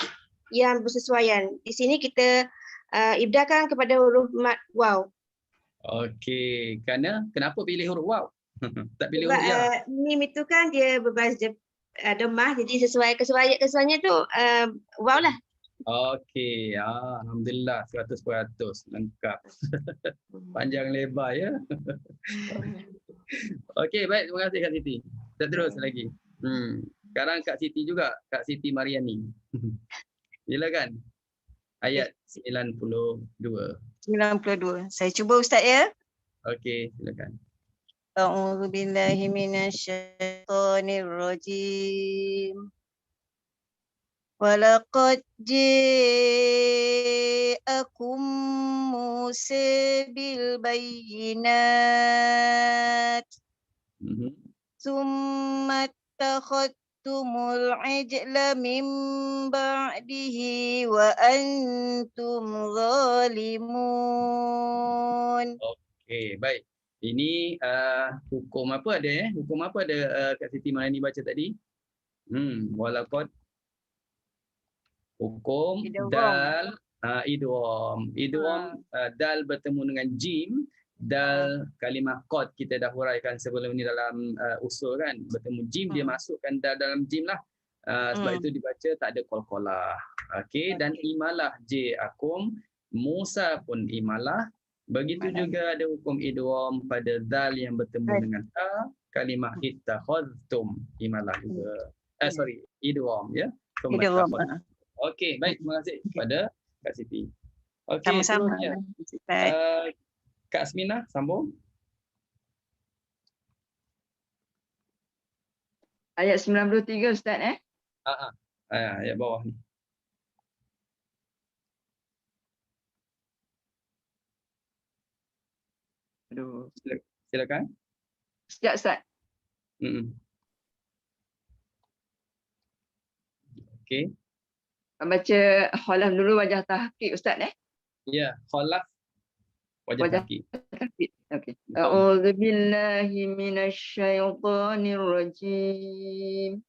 yang bersesuaian. Di sini kita ibdalkan kepada huruf mad waw. Okey, kenapa pilih huruf waw? Tak pilih Sebab huruf ya? mim itu kan dia berbaris domah, jadi kesesuaiannya tu waw lah. Okey, alhamdulillah 100% lengkap. Panjang lebar ya. Okey, baik, terima kasih Kak Siti. Kita terus lagi. Sekarang Kak Siti juga, Kak Siti Mariani. Silakan. Ayat 92. 92. Saya cuba Ustaz ya. Okey, silakan. A'udzu billahi minasyaitonir rajim. Walaqad ja'akum Musa bil bayyinat. Summa takhadtumul ijla min ba'dihi wa antum zalimun. Okey, baik. Ini hukum apa ada Hukum apa ada Kak Siti Mariani baca tadi? Walaqad hukum dal idgham. Dal bertemu dengan jim, dal kalimah qad kita dah huraikan sebelum ni dalam usul kan, bertemu jim dia masukkan dal dalam jim lah. Sebab itu dibaca tak ada qalqalah. Okey, dan imalah ja'akum, Musa pun imalah. Begitu juga ada hukum idgham pada dal yang bertemu dengan ta, kalimah ittakhadhtum imalah juga. Idgham ya. Okey, baik, terima kasih kepada Kak Siti. Okey, seterusnya. Kak Asmina, sambung. Ayat 93 Ustaz Ayat bawah ni. Aduh, Silakan. sekejap Ustaz. Okey. Baca khalaf dulu wajah tahqiq Ustaz Ya, khalaf wajah tahqiq. Okey. A'udzu billahi minasyaitonir rajim.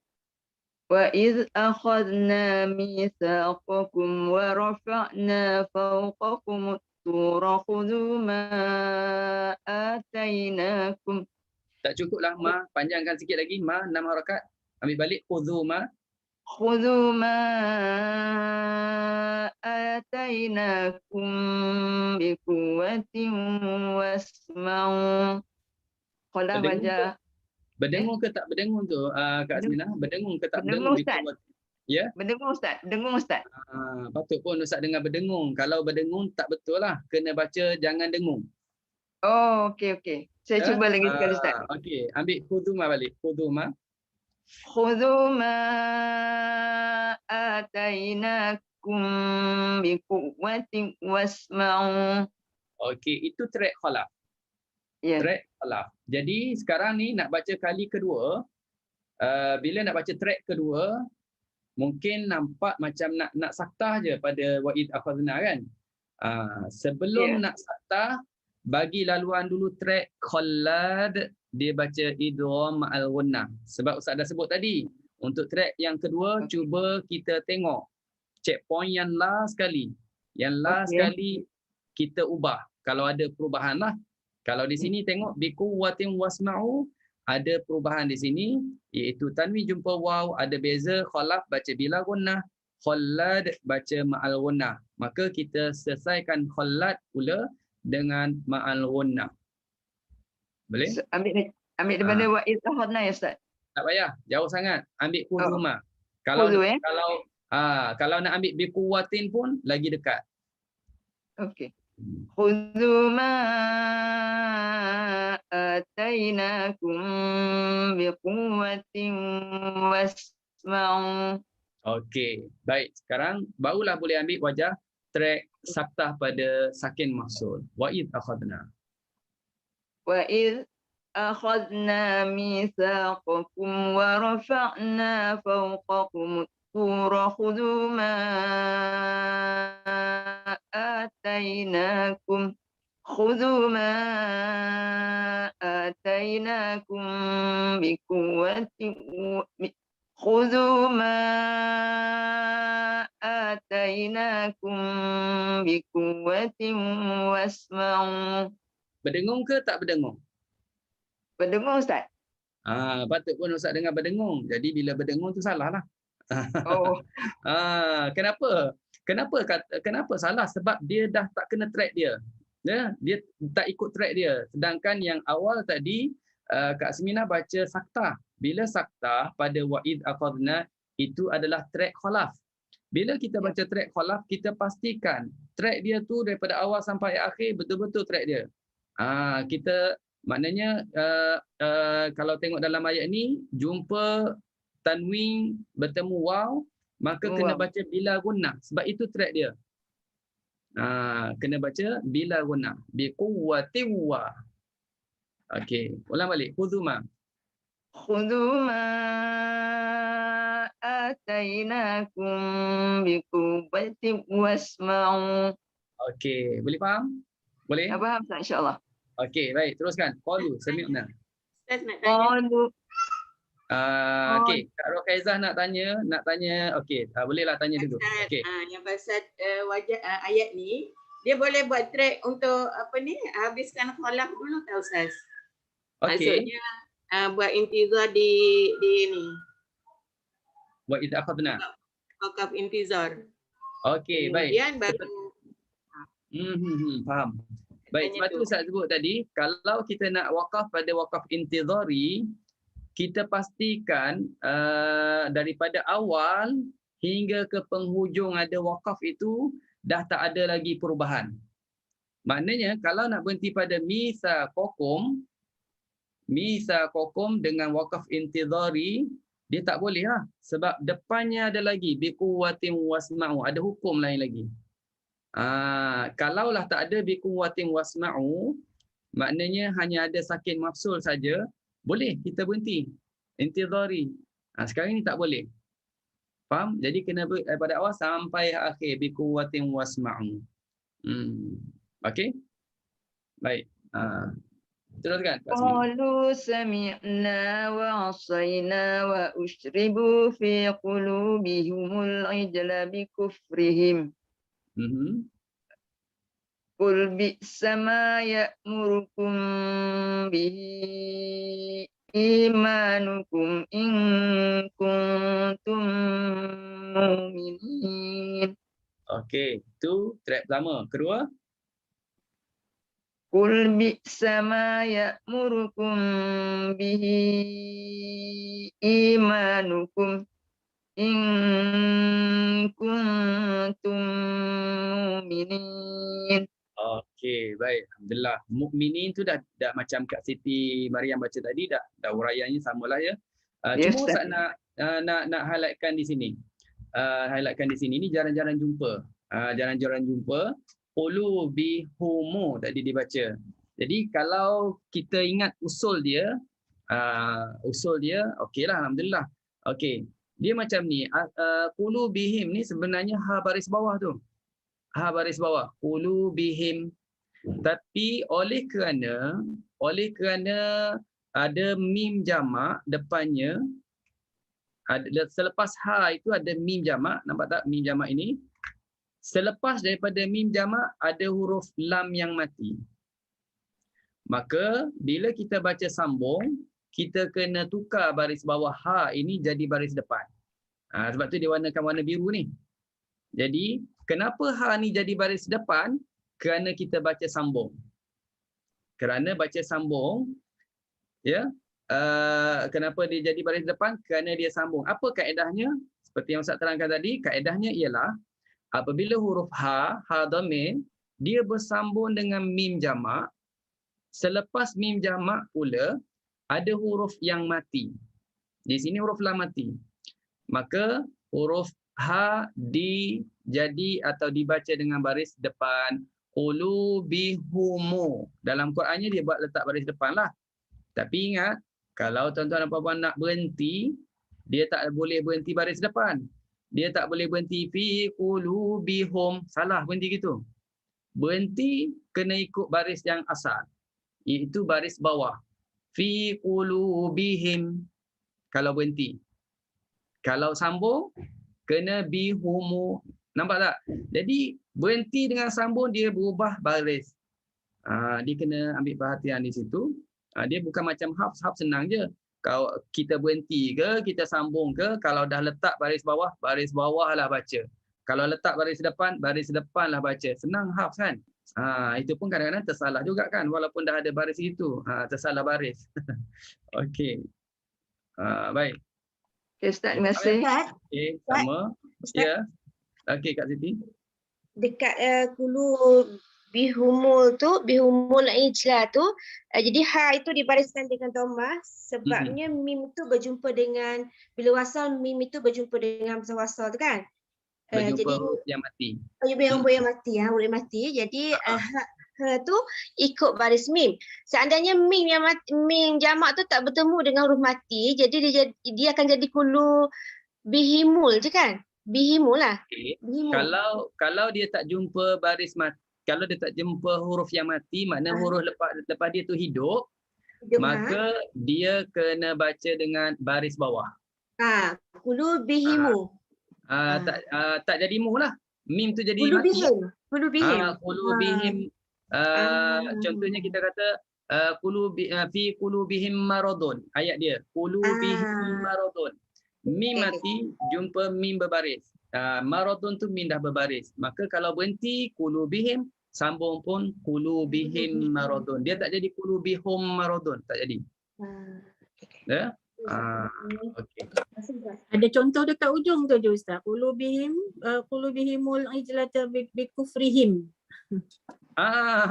Wa idz akhadna mitsaqakum wa rafa'na fawqakum at-tura khudhu ma atainakum. Tak cukuplah ma, panjangkan sikit lagi ma 6 harakat. Ambil balik khudhu ma. Khudhu ma atainakum biquwwatin wasma'u. Khalaf wajah. Berdengung ke tak berdengung tu Kak Asmina? Berdengung ke tak berdengung? Ya? Berdengung Ustaz. Berdengung Ustaz. Patut pun Ustaz dengar berdengung. Kalau berdengung tak betul lah. Kena baca jangan dengung. Oh, okey. Saya cuba lagi sekali Ustaz. Okey, ambil khuduma balik. Khuduma. Khudhu ma atainakum biquwwatin wasma'u. Okey, itu track khalaf. Ya. Track khalaf. Jadi sekarang ni nak baca kali kedua. Bila nak baca track kedua, mungkin nampak macam nak saktah je pada wa'id akhadna kan. Sebelum nak saktah, bagi laluan dulu track khallad dia baca idgham ma'al gunnah. Sebab Ustaz dah sebut tadi, untuk track yang kedua cuba kita tengok checkpoint yang last sekali. Yang last sekali kita ubah kalau ada perubahan lah. Kalau di sini tengok biquwwatin wasma'u, ada perubahan di sini iaitu tanwin jumpa waw, ada beza, khalaf baca bila gunnah, khallad baca ma'al gunnah. Maka kita selesaikan khallad pula dengan ma'al gunnah. Boleh? Ambil daripada wa iz akhadna ya Ustaz. Tak payah, jauh sangat. Ambil khuduma. Kalau kalau nak ambil biquwwatin pun lagi dekat. Okey. Khudhu ma atainakum biquwwatin wasma'u. Okey, baik. Sekarang barulah boleh ambil wajah track saktah pada sakin mahsul. Wa id akhadna. Wa iz akhadna mitsaqakum wa rafa'na fawqakum at-tura khudhu ma atainakum biquwwatin wasma'u. Berdengung ke tak berdengung? Berdengung Ustaz. Patut pun Ustaz dengar berdengung. Jadi bila berdengung tu salah lah. Oh. Kenapa? Kenapa salah? Sebab dia dah tak kena track dia. Dia tak ikut track dia. Sedangkan yang awal tadi Kak Asminah baca saktah. Bila saktah pada wa'id akhadna itu adalah track khalaf. Bila kita baca track khalaf, kita pastikan track dia tu daripada awal sampai akhir betul-betul track dia. Kita maknanya kalau tengok dalam ayat ni jumpa tanwin bertemu waw, maka kena baca bila gunnah sebab itu track dia. Kena baca bila gunnah biquwwatin wa. Okey, ulang balik. Khudhu ma atainakum biquwwatin wasma'u. Okey, boleh faham? Boleh? Faham Ustaz insya-Allah. Okey, baik, teruskan. Qalu sami'na. Ustaz nak tanya. Okey, Kak Rokaizah nak tanya, okey, bolehlah tanya dulu. Okey. Yang pasal wajah ayat ni, dia boleh buat track untuk apa ni? Habiskan khalaf dulu tak Ustaz? Okey. Maksudnya buat intizar di ni. Wa idza akhadna. Wakaf intizar. Okey, baik. Kemudian baru faham. Baik, sebab tu saya sebut tadi, kalau kita nak wakaf pada wakaf intizari, kita pastikan daripada awal hingga ke penghujung ada wakaf itu dah tak ada lagi perubahan. Maknanya kalau nak berhenti pada misaqakum dengan wakaf intizari, dia tak boleh lah. Sebab depannya ada lagi biquwwatin wasma'u, ada hukum lain lagi. Kalaulah tak ada biquwwatin wasma'u, maknanya hanya ada sakin mafsul saja, boleh kita berhenti intizari. Sekarang ni tak boleh. Faham? Jadi kena daripada awal sampai akhir biquwwatin wasma'u. Okey? Baik. Teruskan. Qalu sami'na wa 'asayna wa ushribu fi qulubihimul ijla bi kufrihim. Qul bi'sa ma ya'murukum bihi imanukum in kuntum mu'minin. Okey, itu track pertama. Kedua? Qul bi'sa ma ya'murukum bihi imanukum in kuntum mu'minin. Okey, baik. Alhamdulillah. Mukminin tu dah macam Kak Siti Mariam baca tadi, dah uraiannya samalah ya. Cuma Ustaz nak highlightkan di sini. Ni jarang-jarang jumpa. Jarang-jarang jumpa qulubihumu tadi dibaca. Jadi kalau kita ingat usul dia okeylah, alhamdulillah. Okey. Dia macam ni, qulubihim ni sebenarnya ha baris bawah tu. Ha baris bawah, qulubihim. Tapi oleh kerana ada mim jamak depannya. Selepas ha itu ada mim jamak. Nampak tak mim jamak ini? Selepas daripada mim jamak ada huruf lam yang mati. Maka bila kita baca sambung, kita kena tukar baris bawah ha ini jadi baris depan. Sebab tu dia warnakan warna biru ni. Jadi, kenapa ha ni jadi baris depan? Kerana kita baca sambung. Kerana baca sambung, ya. Kenapa dia jadi baris depan? Kerana dia sambung. Apa kaedahnya? Seperti yang Ustaz terangkan tadi, kaedahnya ialah apabila huruf ha dhamir, dia bersambung dengan mim jamak. Selepas mim jamak pula, ada huruf yang mati. Di sini huruf lam mati. Maka huruf ha jadi atau dibaca dengan baris depan. Qulubihumu. Dalam Qurannya dia buat letak baris depan lah. Tapi ingat, kalau tuan-tuan dan puan-puan nak berhenti, dia tak boleh berhenti baris depan. Dia tak boleh berhenti fi qulubihum. Salah berhenti gitu. Berhenti kena ikut baris yang asal. Iaitu baris bawah. Fi qulubihim. Kalau berhenti. Kalau sambung, kena bihumu. Nampak tak? Jadi, berhenti dengan sambung, dia berubah baris. Dia kena ambil perhatian di situ. Dia bukan macam hafs senang je. Kalau kita berhenti ke, kita sambung ke, kalau dah letak baris bawah lah baca. Kalau letak baris depan lah baca. Senang hafs kan? Itu pun kadang-kadang tersalah juga kan, walaupun dah ada baris itu. Tersalah baris. Okey. Baik. Okay, Ustaz, terima kasih. Okey, sama. Ya. Okey, Kak Siti. Dekat bihumul ijlah tu, jadi ha itu dibariskan dengan dhammah sebabnya mim itu berjumpa dengan, bila wasal mim itu berjumpa dengan hamzah wasal tu kan. Berjumpa Jadi huruf yang mati. huruf yang mati. Jadi ha tu ikut baris mim. Seandainya mim jamak tu tak bertemu dengan huruf mati, jadi dia akan jadi kulu bihimul je kan? Bihimul lah. Okay. Bihimul. Kalau dia tak jumpa baris mati, kalau dia tak jumpa huruf yang mati, makna huruf lepas dia tu hidup, maka dia kena baca dengan baris bawah. Kulu bihimu. Tak jadi mu lah. Mim tu jadi Kulu mati. Kulu bihim. Kulu bihim. Contohnya kita kata fi qulubihim maradun. Ayat dia. Qulubihim maradun. Mim mati, jumpa mim berbaris. Maradun tu mim dah berbaris. Maka kalau berhenti qulubihim, sambung pun qulubihim maradun. Dia tak jadi qulubihum maradun. Tak jadi. Ya? Okay. Ada contoh dekat ujung tu je Ustaz. Qulubihimul ijlata bikufrihim.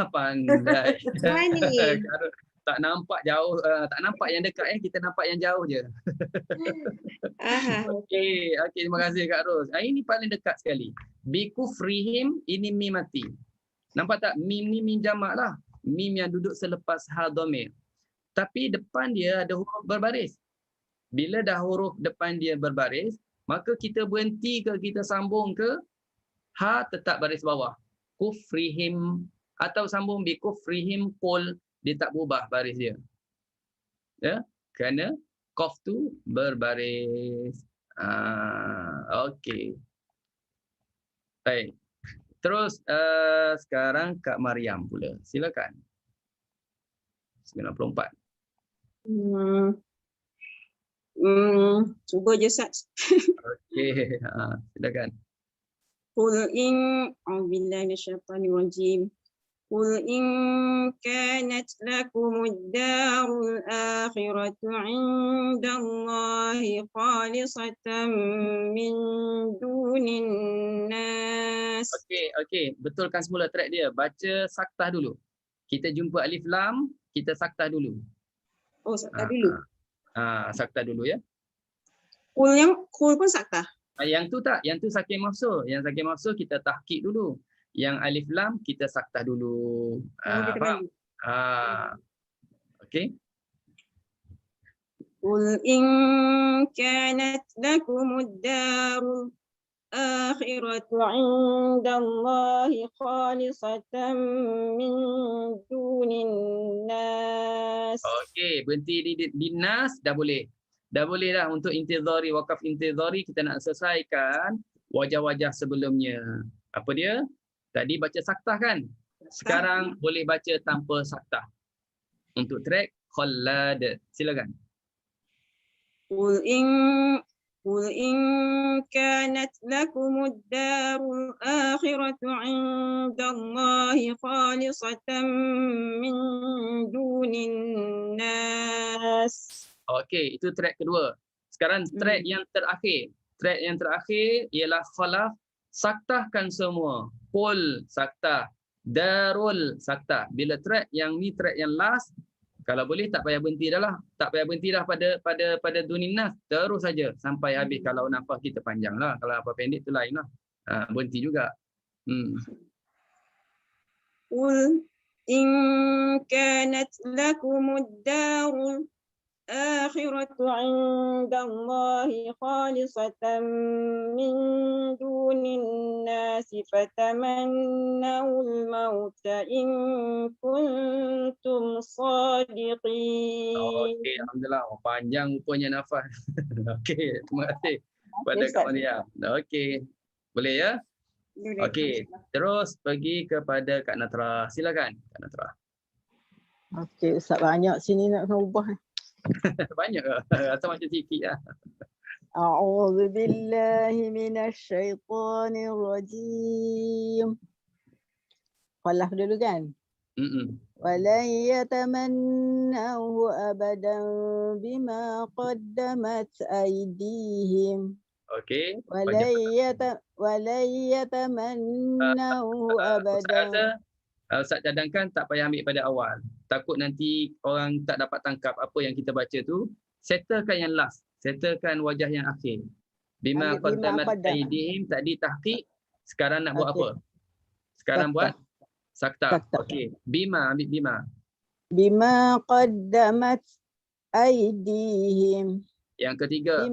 Pandai. Mana ni? Tak nampak jauh, tak nampak yang dekat, kita nampak yang jauh je. Okey, terima kasih Kak Ros. Ini paling dekat sekali. Bikufrihim, ini mim mati. Nampak tak? Mim ni mim jamak lah. Mim yang duduk selepas ha dhamir. Tapi depan dia ada huruf berbaris. Bila dah huruf depan dia berbaris, maka kita berhenti ke, kita sambung ke, ha tetap baris bawah. Kufrihim, atau sambung bikufrihim qul, dia tak berubah baris dia. Ya, kerana qaf tu berbaris. Okey. Baik. Terus sekarang Kak Mariam pula. Silakan. 94. Cuba je Ustaz. Okey, silakan. Qul in a'udzubillahi minasyaitonir rajim. Qul in kanat lakumud darul akhiratu 'indallahi khalisatan min dunin nas. Okey, betulkan semula track dia. Baca saktah dulu. Kita jumpa alif lam, kita saktah dulu. Oh, saktah dulu. Saktah dulu ya. Qul pun saktah. Yang tu tak, yang tu sakin mafsul. Yang sakin mafsul kita tahqiq dulu. Yang alif lam kita saktah dulu. Faham? Okey. Qul in kanat lakumud darul الآخرة عند الله خالصة من دون الناس. Okey, berhenti di nas dah boleh. Dah boleh dah untuk intizari, wakaf intizari kita nak selesaikan wajah-wajah sebelumnya. Apa dia? Tadi baca saktah kan? Sekarang boleh baca tanpa saktah. Untuk track Khallad. Silakan. قل إن كانت لكم الدار الآخرة عند الله خالصة من دون الناس. Okey, itu track kedua. Sekarang track yang terakhir. Track yang terakhir ialah khalaf. Saktahkan semua. Qul saktah. Darul saktah. Bila track yang ni track yang last, kalau boleh tak payah berhenti dah lah. Tak payah berhenti dah pada dunin nas. Terus saja sampai habis. Kalau nafas kita panjang lah. Kalau apa pendek tu lain lah. Berhenti juga. قل إن كانت لكم الدار الآخرة عند الله خالصة من دون الناس فتمنوا الموت إن كنتم صادقين. Okey, alhamdulillah. Panjang rupanya nafas. Okey, terima kasih kepada Kak Mariam. Okey. Boleh ya? Okey, terus pergi kepada Kak Natra. Silakan Kak Natra. Okey, Ustaz, banyak sini nak kena ubah. Banyak ke? Rasa macam sikit lah. A'udzu billahi minasy syaithanir rajim. Khalaf dulu kan? Walan yatamannahu abadan bima qaddamat aydihim. Okey. Walan yatamannahu abadan. Ustaz cadangkan tak payah ambil pada awal. Takut nanti orang tak dapat tangkap apa yang kita baca tu. Settlekan yang last. Settlekan wajah yang akhir. Bima qaddamat aydihim tadi tahqiq. Sekarang nak buat apa? Sekarang buat saktah. Okey. Bima, ambil bima. Bima qaddamat aydihim. Yang ketiga.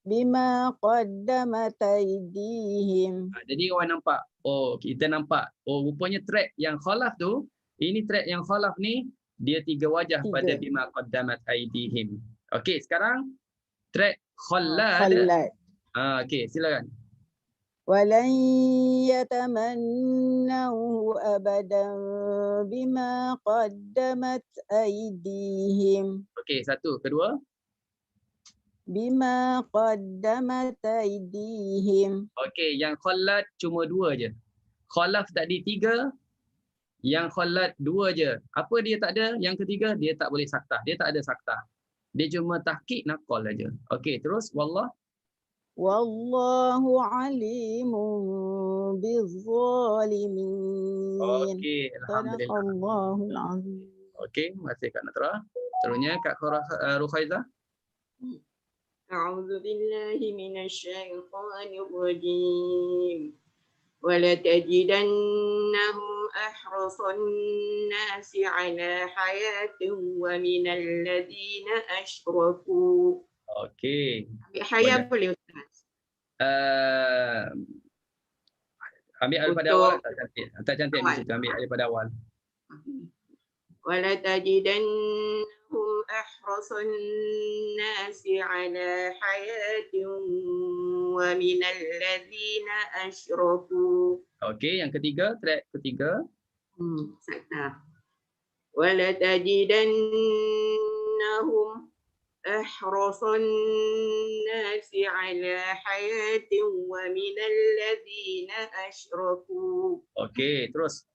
Bima qaddamat aydihim. Jadi orang nampak. Oh, kita nampak. Oh, rupanya track yang khalaf tu, ini track yang khalaf ni, dia tiga wajah pada bima qaddamat aydihim. Okey, sekarang track khallad. Okey, silakan. Walan yatamannahu abadan bima qaddamat aydihim. Okey, satu. Kedua. Bima qaddamat aydihim. Okey, yang khallad cuma dua je. Khalaf tadi tiga, yang khallad dua je. Apa dia tak ada? Yang ketiga, dia tak boleh saktah. Dia tak ada saktah. Dia cuma tahqiq naqal aja. Okey, terus Wallahu alimun bizzalimin. Okey, alhamdulillah. Okey, masih Kak Natra. Terusnya Kak Rukhaizah. أعوذ بالله من الشيطان الرجيم ولتجدنهم أحرص الناس على حياة ومن الذين أشركوا. Okey. Hayat boleh Ustaz? Ambil daripada awal. Tak cantik di situ. Ambil daripada awal. ولتجدنهم أحرص الناس على حياة ومن الذين أشركوا. Okey, yang ketiga, track ketiga. Saktah. ولتجدنهم أحرص الناس على حياة ومن الذين أشركوا. Okey, terus.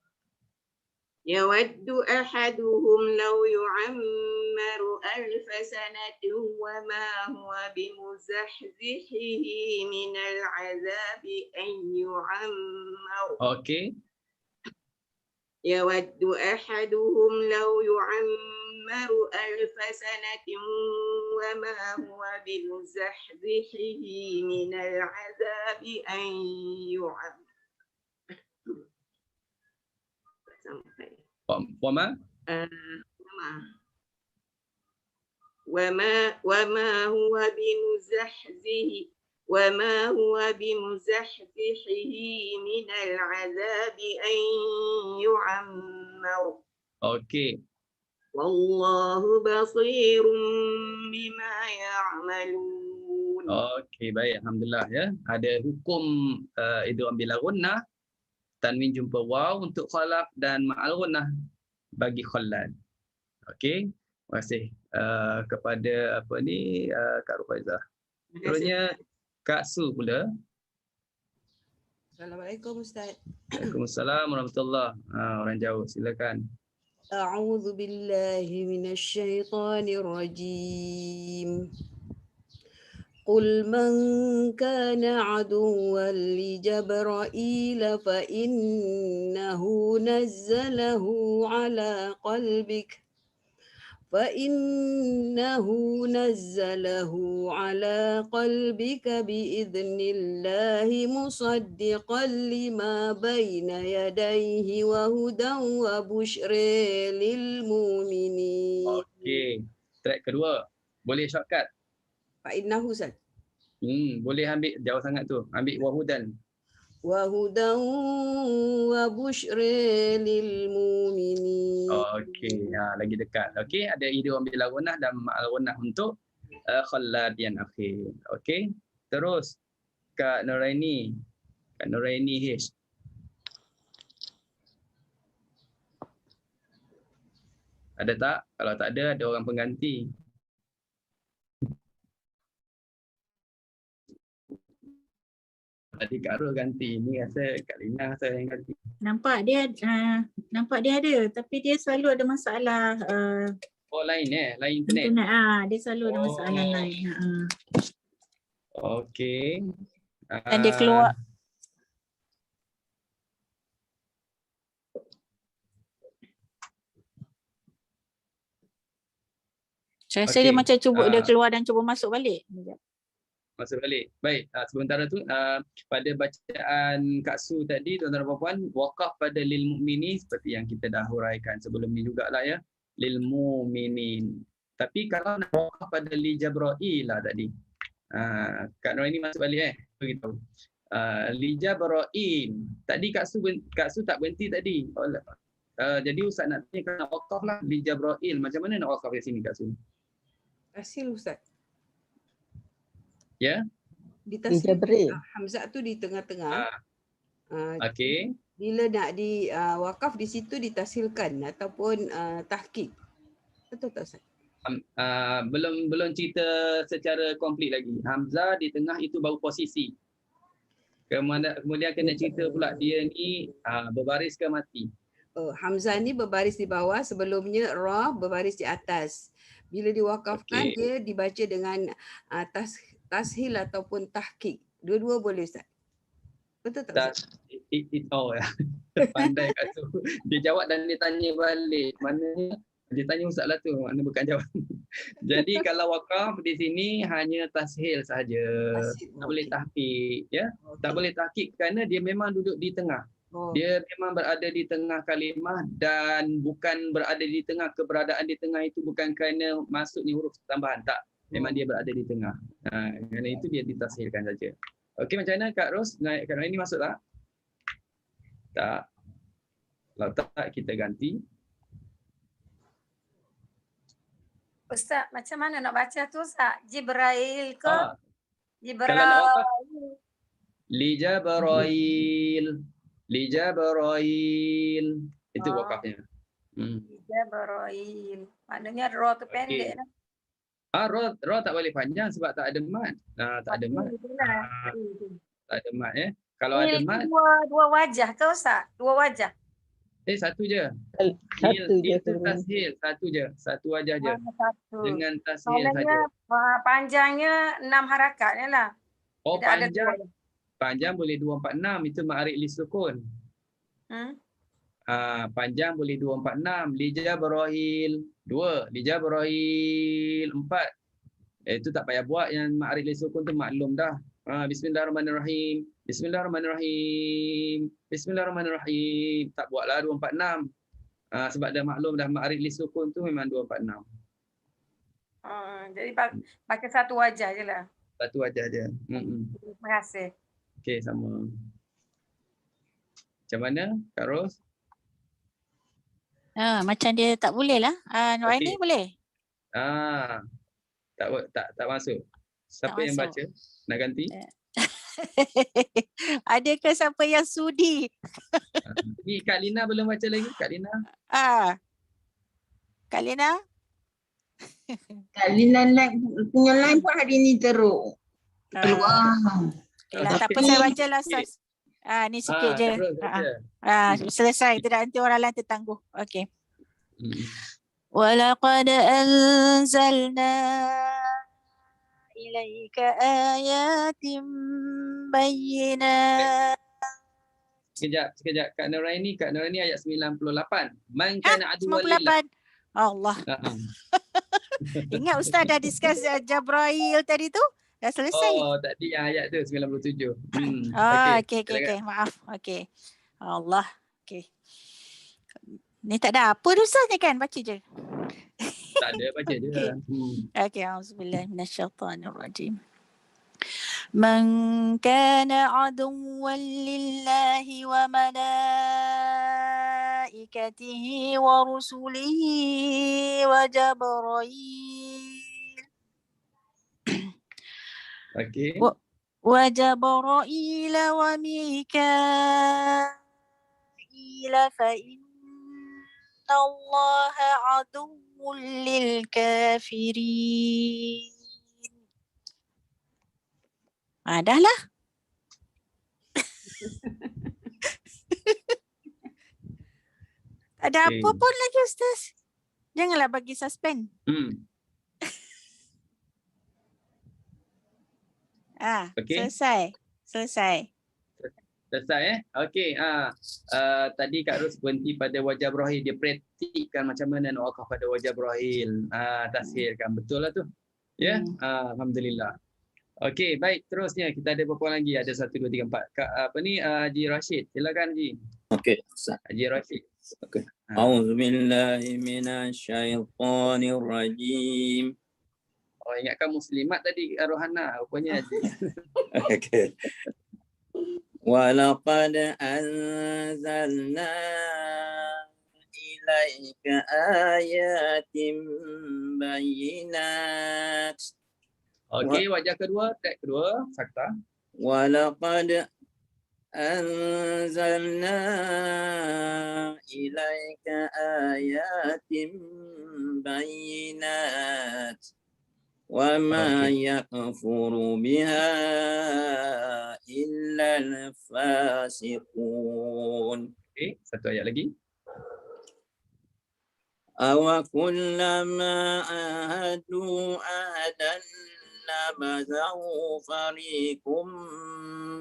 يود أحدهم لو يعمر 1000 سنة وما هو بمزحزحه من العذاب أن يعمر. Okey. يود أحدهم لو يعمر 1000 سنة وما هو بمزحزحه من العذاب أن يعمر. وما هو بمزحزحه وما هو بمزحزحه من العذاب أن يعمر Okey. والله بصير بما يعملون. Okey, baik. Alhamdulillah ya. Ada hukum idgham bila gunnah, tanwin jumpa waw untuk khalaf dan ma'al gunnah bagi khallad. Okey. Terima kasih kepada Kak Rufaizah. Seterusnya Kak Su pula. Assalamualaikum Ustaz. Waalaikumsalam warahmatullahi. Orang jauh, silakan. A'udzu billahi minasyaitonir rajim. قل من كان عدوا لجبرائيل فإنه نزله على قلبك بإذن الله مصدقا لما بين يديه وهدى وبشر للمؤمنين. Okey. Track kedua. Boleh shortcut? فإنه Ustaz. Boleh ambil jauh sangat tu. Ambil wahudan. وهدى وبشر للمؤمنين. Okey, lagi dekat. Okey, ada idgham bila gunnah dan ma'al gunnah untuk khallad yang akhir. Okey. Terus Kak Nuraini. Kak Nuraini H. Ada tak? Kalau tak ada orang pengganti. Tadi Kak Rul ganti, ni rasa Kak Lina saya yang ganti. Nampak dia ada, tapi dia selalu ada masalah Lain lain internet. Dia selalu ada masalah lain. Okey. Dan dia keluar. Saya rasa dia macam cuba dia keluar dan cuba masuk balik. Masuk balik. Baik, sementara tu pada bacaan Kak Su tadi, tuan-tuan dan puan-puan, waqaf pada lil mu'minin seperti yang kita dah huraikan sebelum ni jugalah ya. Lil mu'minin. Tapi kalau nak waqaf pada li Jabra'il lah tadi. Kak Nur ini masuk balik beritahu. Li Jabra'il. Tadi Kak Su tak berhenti tadi. Jadi Ustaz nak tanya kalau nak waqaf lah li Jabra'il. Macam mana nak waqaf di sini Kak Su? Tasil Ustaz. Ya. Di tasil hamzah tu di tengah-tengah. Okey. Bila nak di wakaf di situ ditasilkan ataupun tahqiq. Betul tak Ustaz? Belum cerita secara komplit lagi. Hamzah di tengah itu baru posisi. Kemudian kena cerita pula dia ni berbaris ke mati. Hamzah ni berbaris di bawah, sebelumnya ra berbaris di atas. Bila diwakafkan dia dibaca dengan tashil ataupun tahqiq. Dua-dua boleh Ustaz. Betul tak Ustaz? Pandai Kak Su. Dia jawab dan dia tanya balik. Maknanya dia tanya Ustaz lah tu, mana bukan jawab. Jadi kalau wakaf di sini hanya tashil sahaja. Tak boleh tahqiq ya. Tak boleh tahqiq kerana dia memang duduk di tengah. Dia memang berada di tengah kalimah dan bukan berada di tengah, keberadaan di tengah itu bukan kerana masuknya huruf tambahan, tak. Memang dia berada di tengah. Kerana itu dia ditashilkan saja. Okey, macam mana Kak Ros? Kak Ros ini masuk tak? Tak. Kalau tak kita ganti. Ustaz, macam mana nak baca tu Ustaz? Jibrail ke? Kalau nak wakaf, li Jabrail. Li Jabrail. Itu wakafnya. Jabrail. Maknanya ra tu pendek lah. Ra tak boleh panjang sebab tak ada mat. Tak ada mat. Tak ada mat ya. Kalau ada mat. Dua wajah ke Ustaz? Dua wajah. Satu je. Satu je. Itu tashil. Satu je. Satu wajah je. Satu. Dengan tashil saja. Panjangnya 6 harakatnya lah. Panjang boleh 246. Itu ma'arik li sukun. Panjang boleh 246. Li Jabrail 2. Li Jabrail 4. Itu tak payah buat yang ma'arik li sukun tu maklum dah. Bismillahirrahmanirrahim. Bismillahirrahmanirrahim. Bismillahirrahmanirrahim. Tak buatlah 246. Sebab dah maklum dah ma'arik li sukun tu memang 246. Jadi pakai satu wajah je lah. Satu wajah dia. Terima kasih. Okey, sama. Macam mana Kak Ros? Macam dia tak boleh lah. Nuraini Okey. boleh? Tak masuk. Siapa yang masuk. baca? Nak ganti? Adakah siapa yang sudi? Ni Kak Lina belum baca lagi. Kak Lina. Kak Lina? Kak Lina punya line pun hari ni teruk. Keluar. Okeylah, tak apa, saya baca lah Ustaz. Ni sikit je. Selesai. Tidak nanti orang lain tertangguh. Okey. Walaqad anzalna ilaika ayatin bayyinat. Sekejap. Kak Nuraini ayat 98. Man kana aduwwan lillah. 98. Allah. Ingat Ustaz dah discuss Jabrail tadi tu? Dah selesai. Oh, tadi yang ayat tu 97. Okey. Maaf. Okey. Allah. Okey. Ni tak ada apa Ustaz ni kan? Baca je. Tak ada, baca je. Okey, auzubillahi minasyaitanirrajim. Man kana aduwwan lillahi wa malaikatihi wa rusulihi wa Jibril. Okey. Wa Jibril wa Mikail fa inna Allaha aduwwun lil kafirin. Dah lah. Tak ada apa pun lagi Ustaz. Janganlah bagi suspend. Selesai. Selesai Okey. Tadi Kak Ros berhenti pada wajah Ibrahim. Dia praktikkan macam mana nak wakaf pada wajah Ibrahim. Tashil kan. Betul lah tu. Ya. Alhamdulillah. Okey, baik. Terusnya kita ada berapa orang lagi? Ada 1 2 3 4. Kak Haji Rashid. Silakan Haji. Okey. Haji Rashid. Okey. A'udzubillahi minasyaitonirrajim. Ingatkan muslimat tadi Rohana. Rupanya Haji. Okey. Walaqad anzalna ilaika ayatin bayyinat. Okey, wajah kedua, tag kedua, sakta. Walaqad anzalna ilaika ayatin bayyinat. Wa ma yakfuru biha illa al-fasiqun. Okey, satu ayat lagi. Awa kullama ahadu ahadan nabadahu fariqum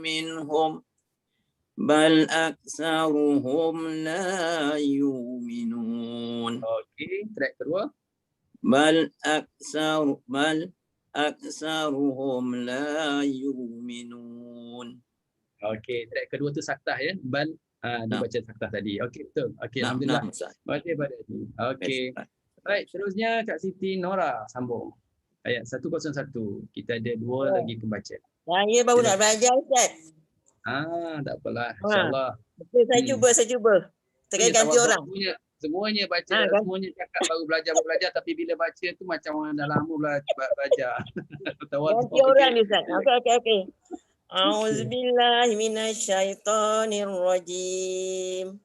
minhum bal aksaruhum la yu'minun. Okey, track kedua. Bal aksaruhum la yu'minun. Okey, track kedua tu saktah ya. Bal dibaca saktah tadi. Okey, betul. Okey, alhamdulillah. Baca pada ni. Okey. Baik, terusnya Kak Siti Nora sambung. Ayat 101. Kita ada 2 lagi pembaca. Saya baru nak belajar Ustaz. Tak apalah. InsyaAllah. Betul, saya cuba. Sekali ganti orang. Semuanya baca, semuanya cakap baru belajar, tapi bila baca tu macam orang dah lama belajar. Ganti orang ni Ustaz. Okey. A'udzubillahi minasyaitonirrajim.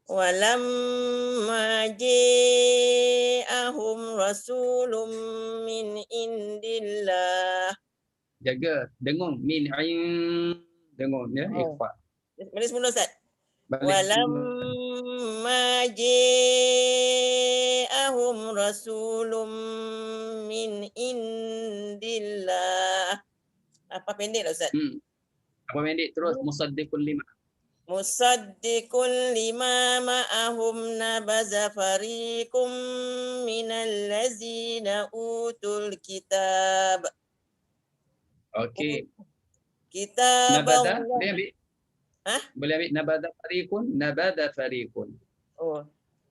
Walamma ja'ahum rasulun min indillah. Jaga, dengung dengung ya, ikhfa. Balik semula Ustaz. Walamma ja'ahum rasulun min indillah. Apa pendek lah Ustaz? Apa pendek terus musaddiqul lima. Musaddiqul lima ma'ahum nabaza fariqum minal ladzina utul kitab. Okey. Kitab Nabada, boleh ambil? Boleh ambil nabada fariqun, nabada fariqun. Oh.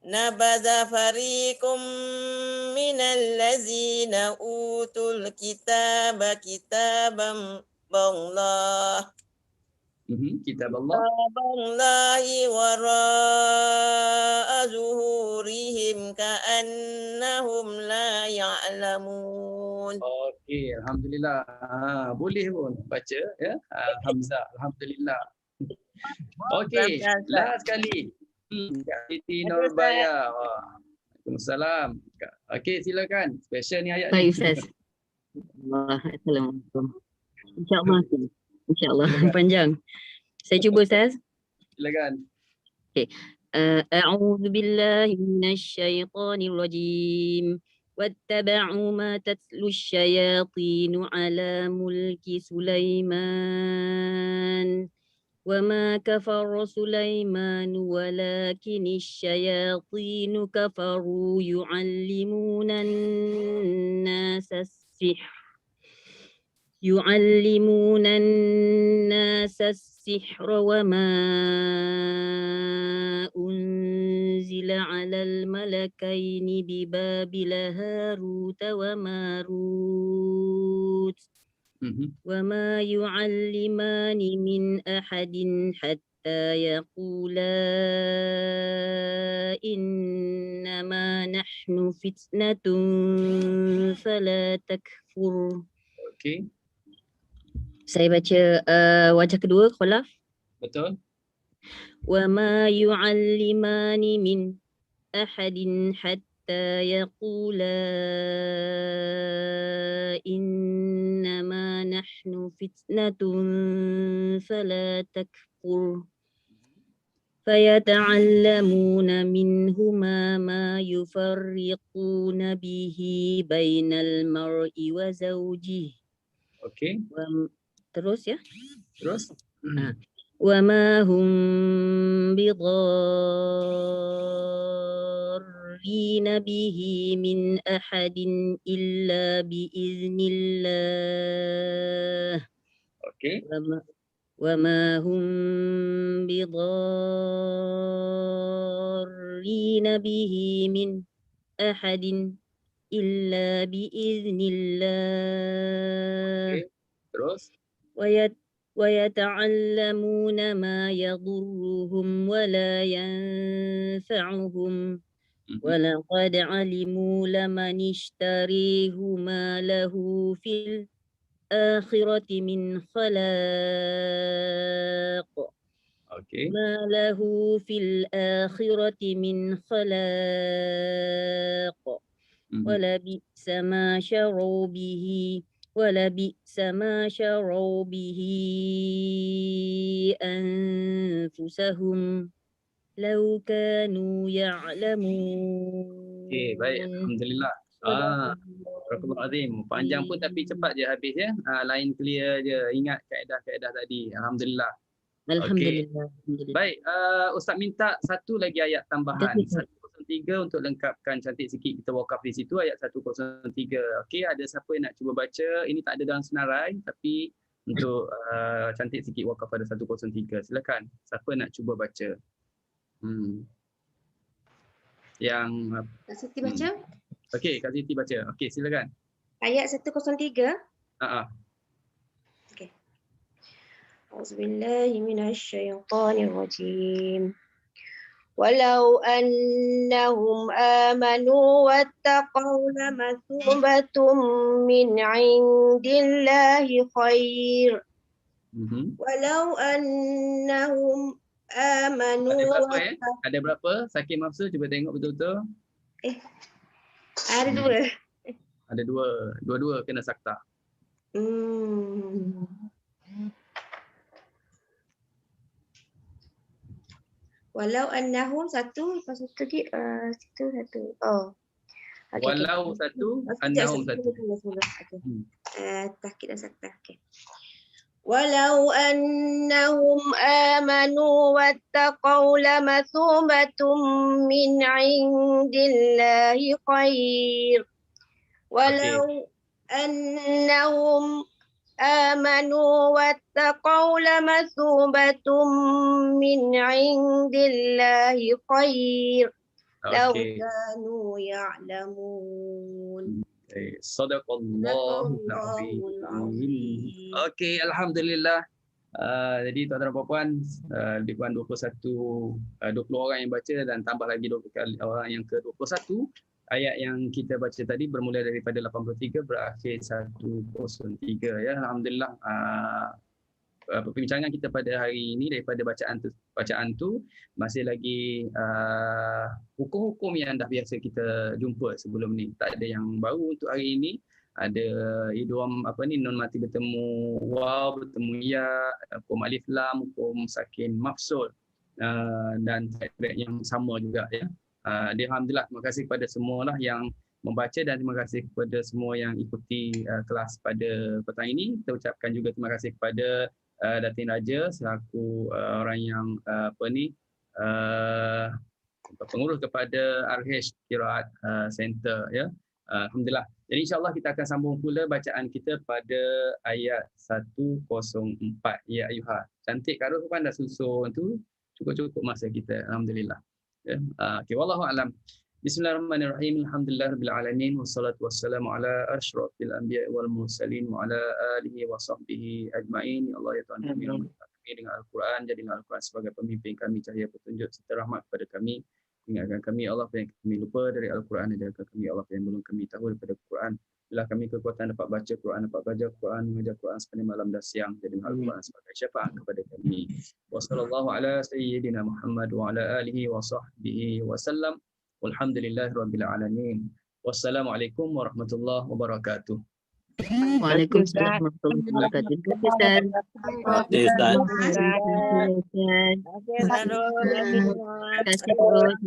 nabadha fariqum minal ladzina utul kitaba kitabam Allah. Kitab Allah. Kitaballahi wara'a zuhurihim ka'annahum la ya'lamun. Okey, alhamdulillah. Boleh pun baca ya. Hamzah, alhamdulillah. Okey, last sekali. Kak Siti Nurbaya. Waalaikumsalam. Okey, silakan. Special ni ayat ni. Baik Ustaz. Assalamualaikum. InsyaAllah. InsyaAllah panjang. Saya cuba Ustaz. Silakan. Okey. A'udzu billahi minasyaitonir rajim. واتبعوا ما تتلو الشياطين على ملك سليمان وما كفر سليمان ولكن الشياطين كفروا يعلمون الناس السحر وما أنزل على الملكين ببابل هاروت وماروت وما يعلمان من أحد حتى يقولا إنما نحن فتنة فلا تكفر. Okey. Saya baca wajah kedua, Khalaf. Betul. وما يعلمان من أحد حتى يقولا إنما نحن فتنة فلا تكفر فيتعلمون منهما ما يفرقون به بين المرء وزوجه. Okey. Terus ya. Terus. وما هم بضارين به من أحد إلا بإذن الله. Okey. وما هم بضارين به من أحد إلا بإذن الله. Terus. ويتعلمون ما يضرهم ولا ينفعهم ولقد علموا لمن اشتريه ما له في الآخرة من خلاق. ما له في الآخرة من خلاق ولبئس ما شروا به أنفسهم لو كانوا يعلمون. Okey, baik. Alhamdulillah. Barakallahu azim. Panjang pun tapi cepat je habis ya. Line clear je. Ingat kaedah-kaedah tadi. Alhamdulillah. Alhamdulillah. Okay. Baik, Ustaz minta satu lagi ayat tambahan. 103 untuk lengkapkan cantik sikit kita wakaf di situ ayat 103. Okey, ada siapa yang nak cuba baca? Ini tak ada dalam senarai tapi untuk cantik sikit wakaf pada 103. Silakan. Siapa nak cuba baca? Yang Kak Siti baca? Okey, Kak Siti baca. Okey, silakan. Ayat 103. Okey. Auzubillahi minasyaitonir rajim. Walau annahum amanu wattaqaw lamathubatum min indillahi khair. Walau annahum amanu. Ada berapa? Sakit Mafsul cuba tengok betul-betul. Ada dua. Ada dua. Dua-dua kena sakta. Walau annahum satu, lepas satu lagi situ satu. Oh. Walau satu, annahum satu. Tahqiq dan sakta. Okey. Walau annahum amanu wattaqaw lamathubatum min indillahi khair. Walau annahum آمنوا واتقوا لمثوبة من عند الله خير law Okey. kanu ya'lamun. Sadaqallahul Sadaqallahul azim. azim. Okey, alhamdulillah. Jadi tuan-tuan dan puan-puan, lebih kurang 20 orang yang baca dan tambah lagi 20 kali orang yang ke-21. Ayat yang kita baca tadi bermula daripada 83 berakhir 103 ya. Alhamdulillah. Perbincangan kita pada hari ini daripada bacaan tu masih lagi hukum-hukum yang dah biasa kita jumpa sebelum ni. Tak ada yang baru untuk hari ini. Ada idgham nun mati bertemu waw, bertemu ya, hukum alif lam, hukum sakin mafsul dan track yang sama juga ya. Alhamdulillah, terima kasih kepada semua lah yang membaca dan terima kasih kepada semua yang ikuti kelas pada petang ini. Kita ucapkan juga terima kasih kepada Datin Raja selaku orang yang pengurus kepada RH Qiraat Center ya. Alhamdulillah. Jadi insya-Allah kita akan sambung pula bacaan kita pada ayat 104 ya ayuha. Cantik Karul kan dah susun tu, cukup-cukup masa kita. Alhamdulillah. Ya. Okey, wallahu alam. Bismillahirrahmanirrahim. Alhamdulillahirabbil alamin wassalatu wassalamu ala asyrafil anbiya'i wal mursalin wa ala alihi wa sahbihi ajmain. Ya Allah ya Tuhan kami, rahmatkan kami dengan Al-Quran, jadilah Al-Quran sebagai pemimpin kami, cahaya petunjuk serta rahmat kepada kami. Ingatkan kami Allah apa yang kami lupa dari Al-Quran, dan ajarkan kami Allah apa yang belum kami tahu daripada Al-Quran. Bila kami kekuatan dapat baca Quran, dapat belajar Quran, mengajar Quran sepanjang malam dan siang, jadilah Al-Quran sebagai syafaat kepada kami. Wassallallahu ala sayyidina Muhammad wa ala alihi wa sahbihi wasallam. Walhamdulillahirabbil alamin. Wassalamualaikum warahmatullahi wabarakatuh. Waalaikumsalam warahmatullahi wabarakatuh. Terima kasih Ustaz. Terima kasih Ustaz. Terima kasih.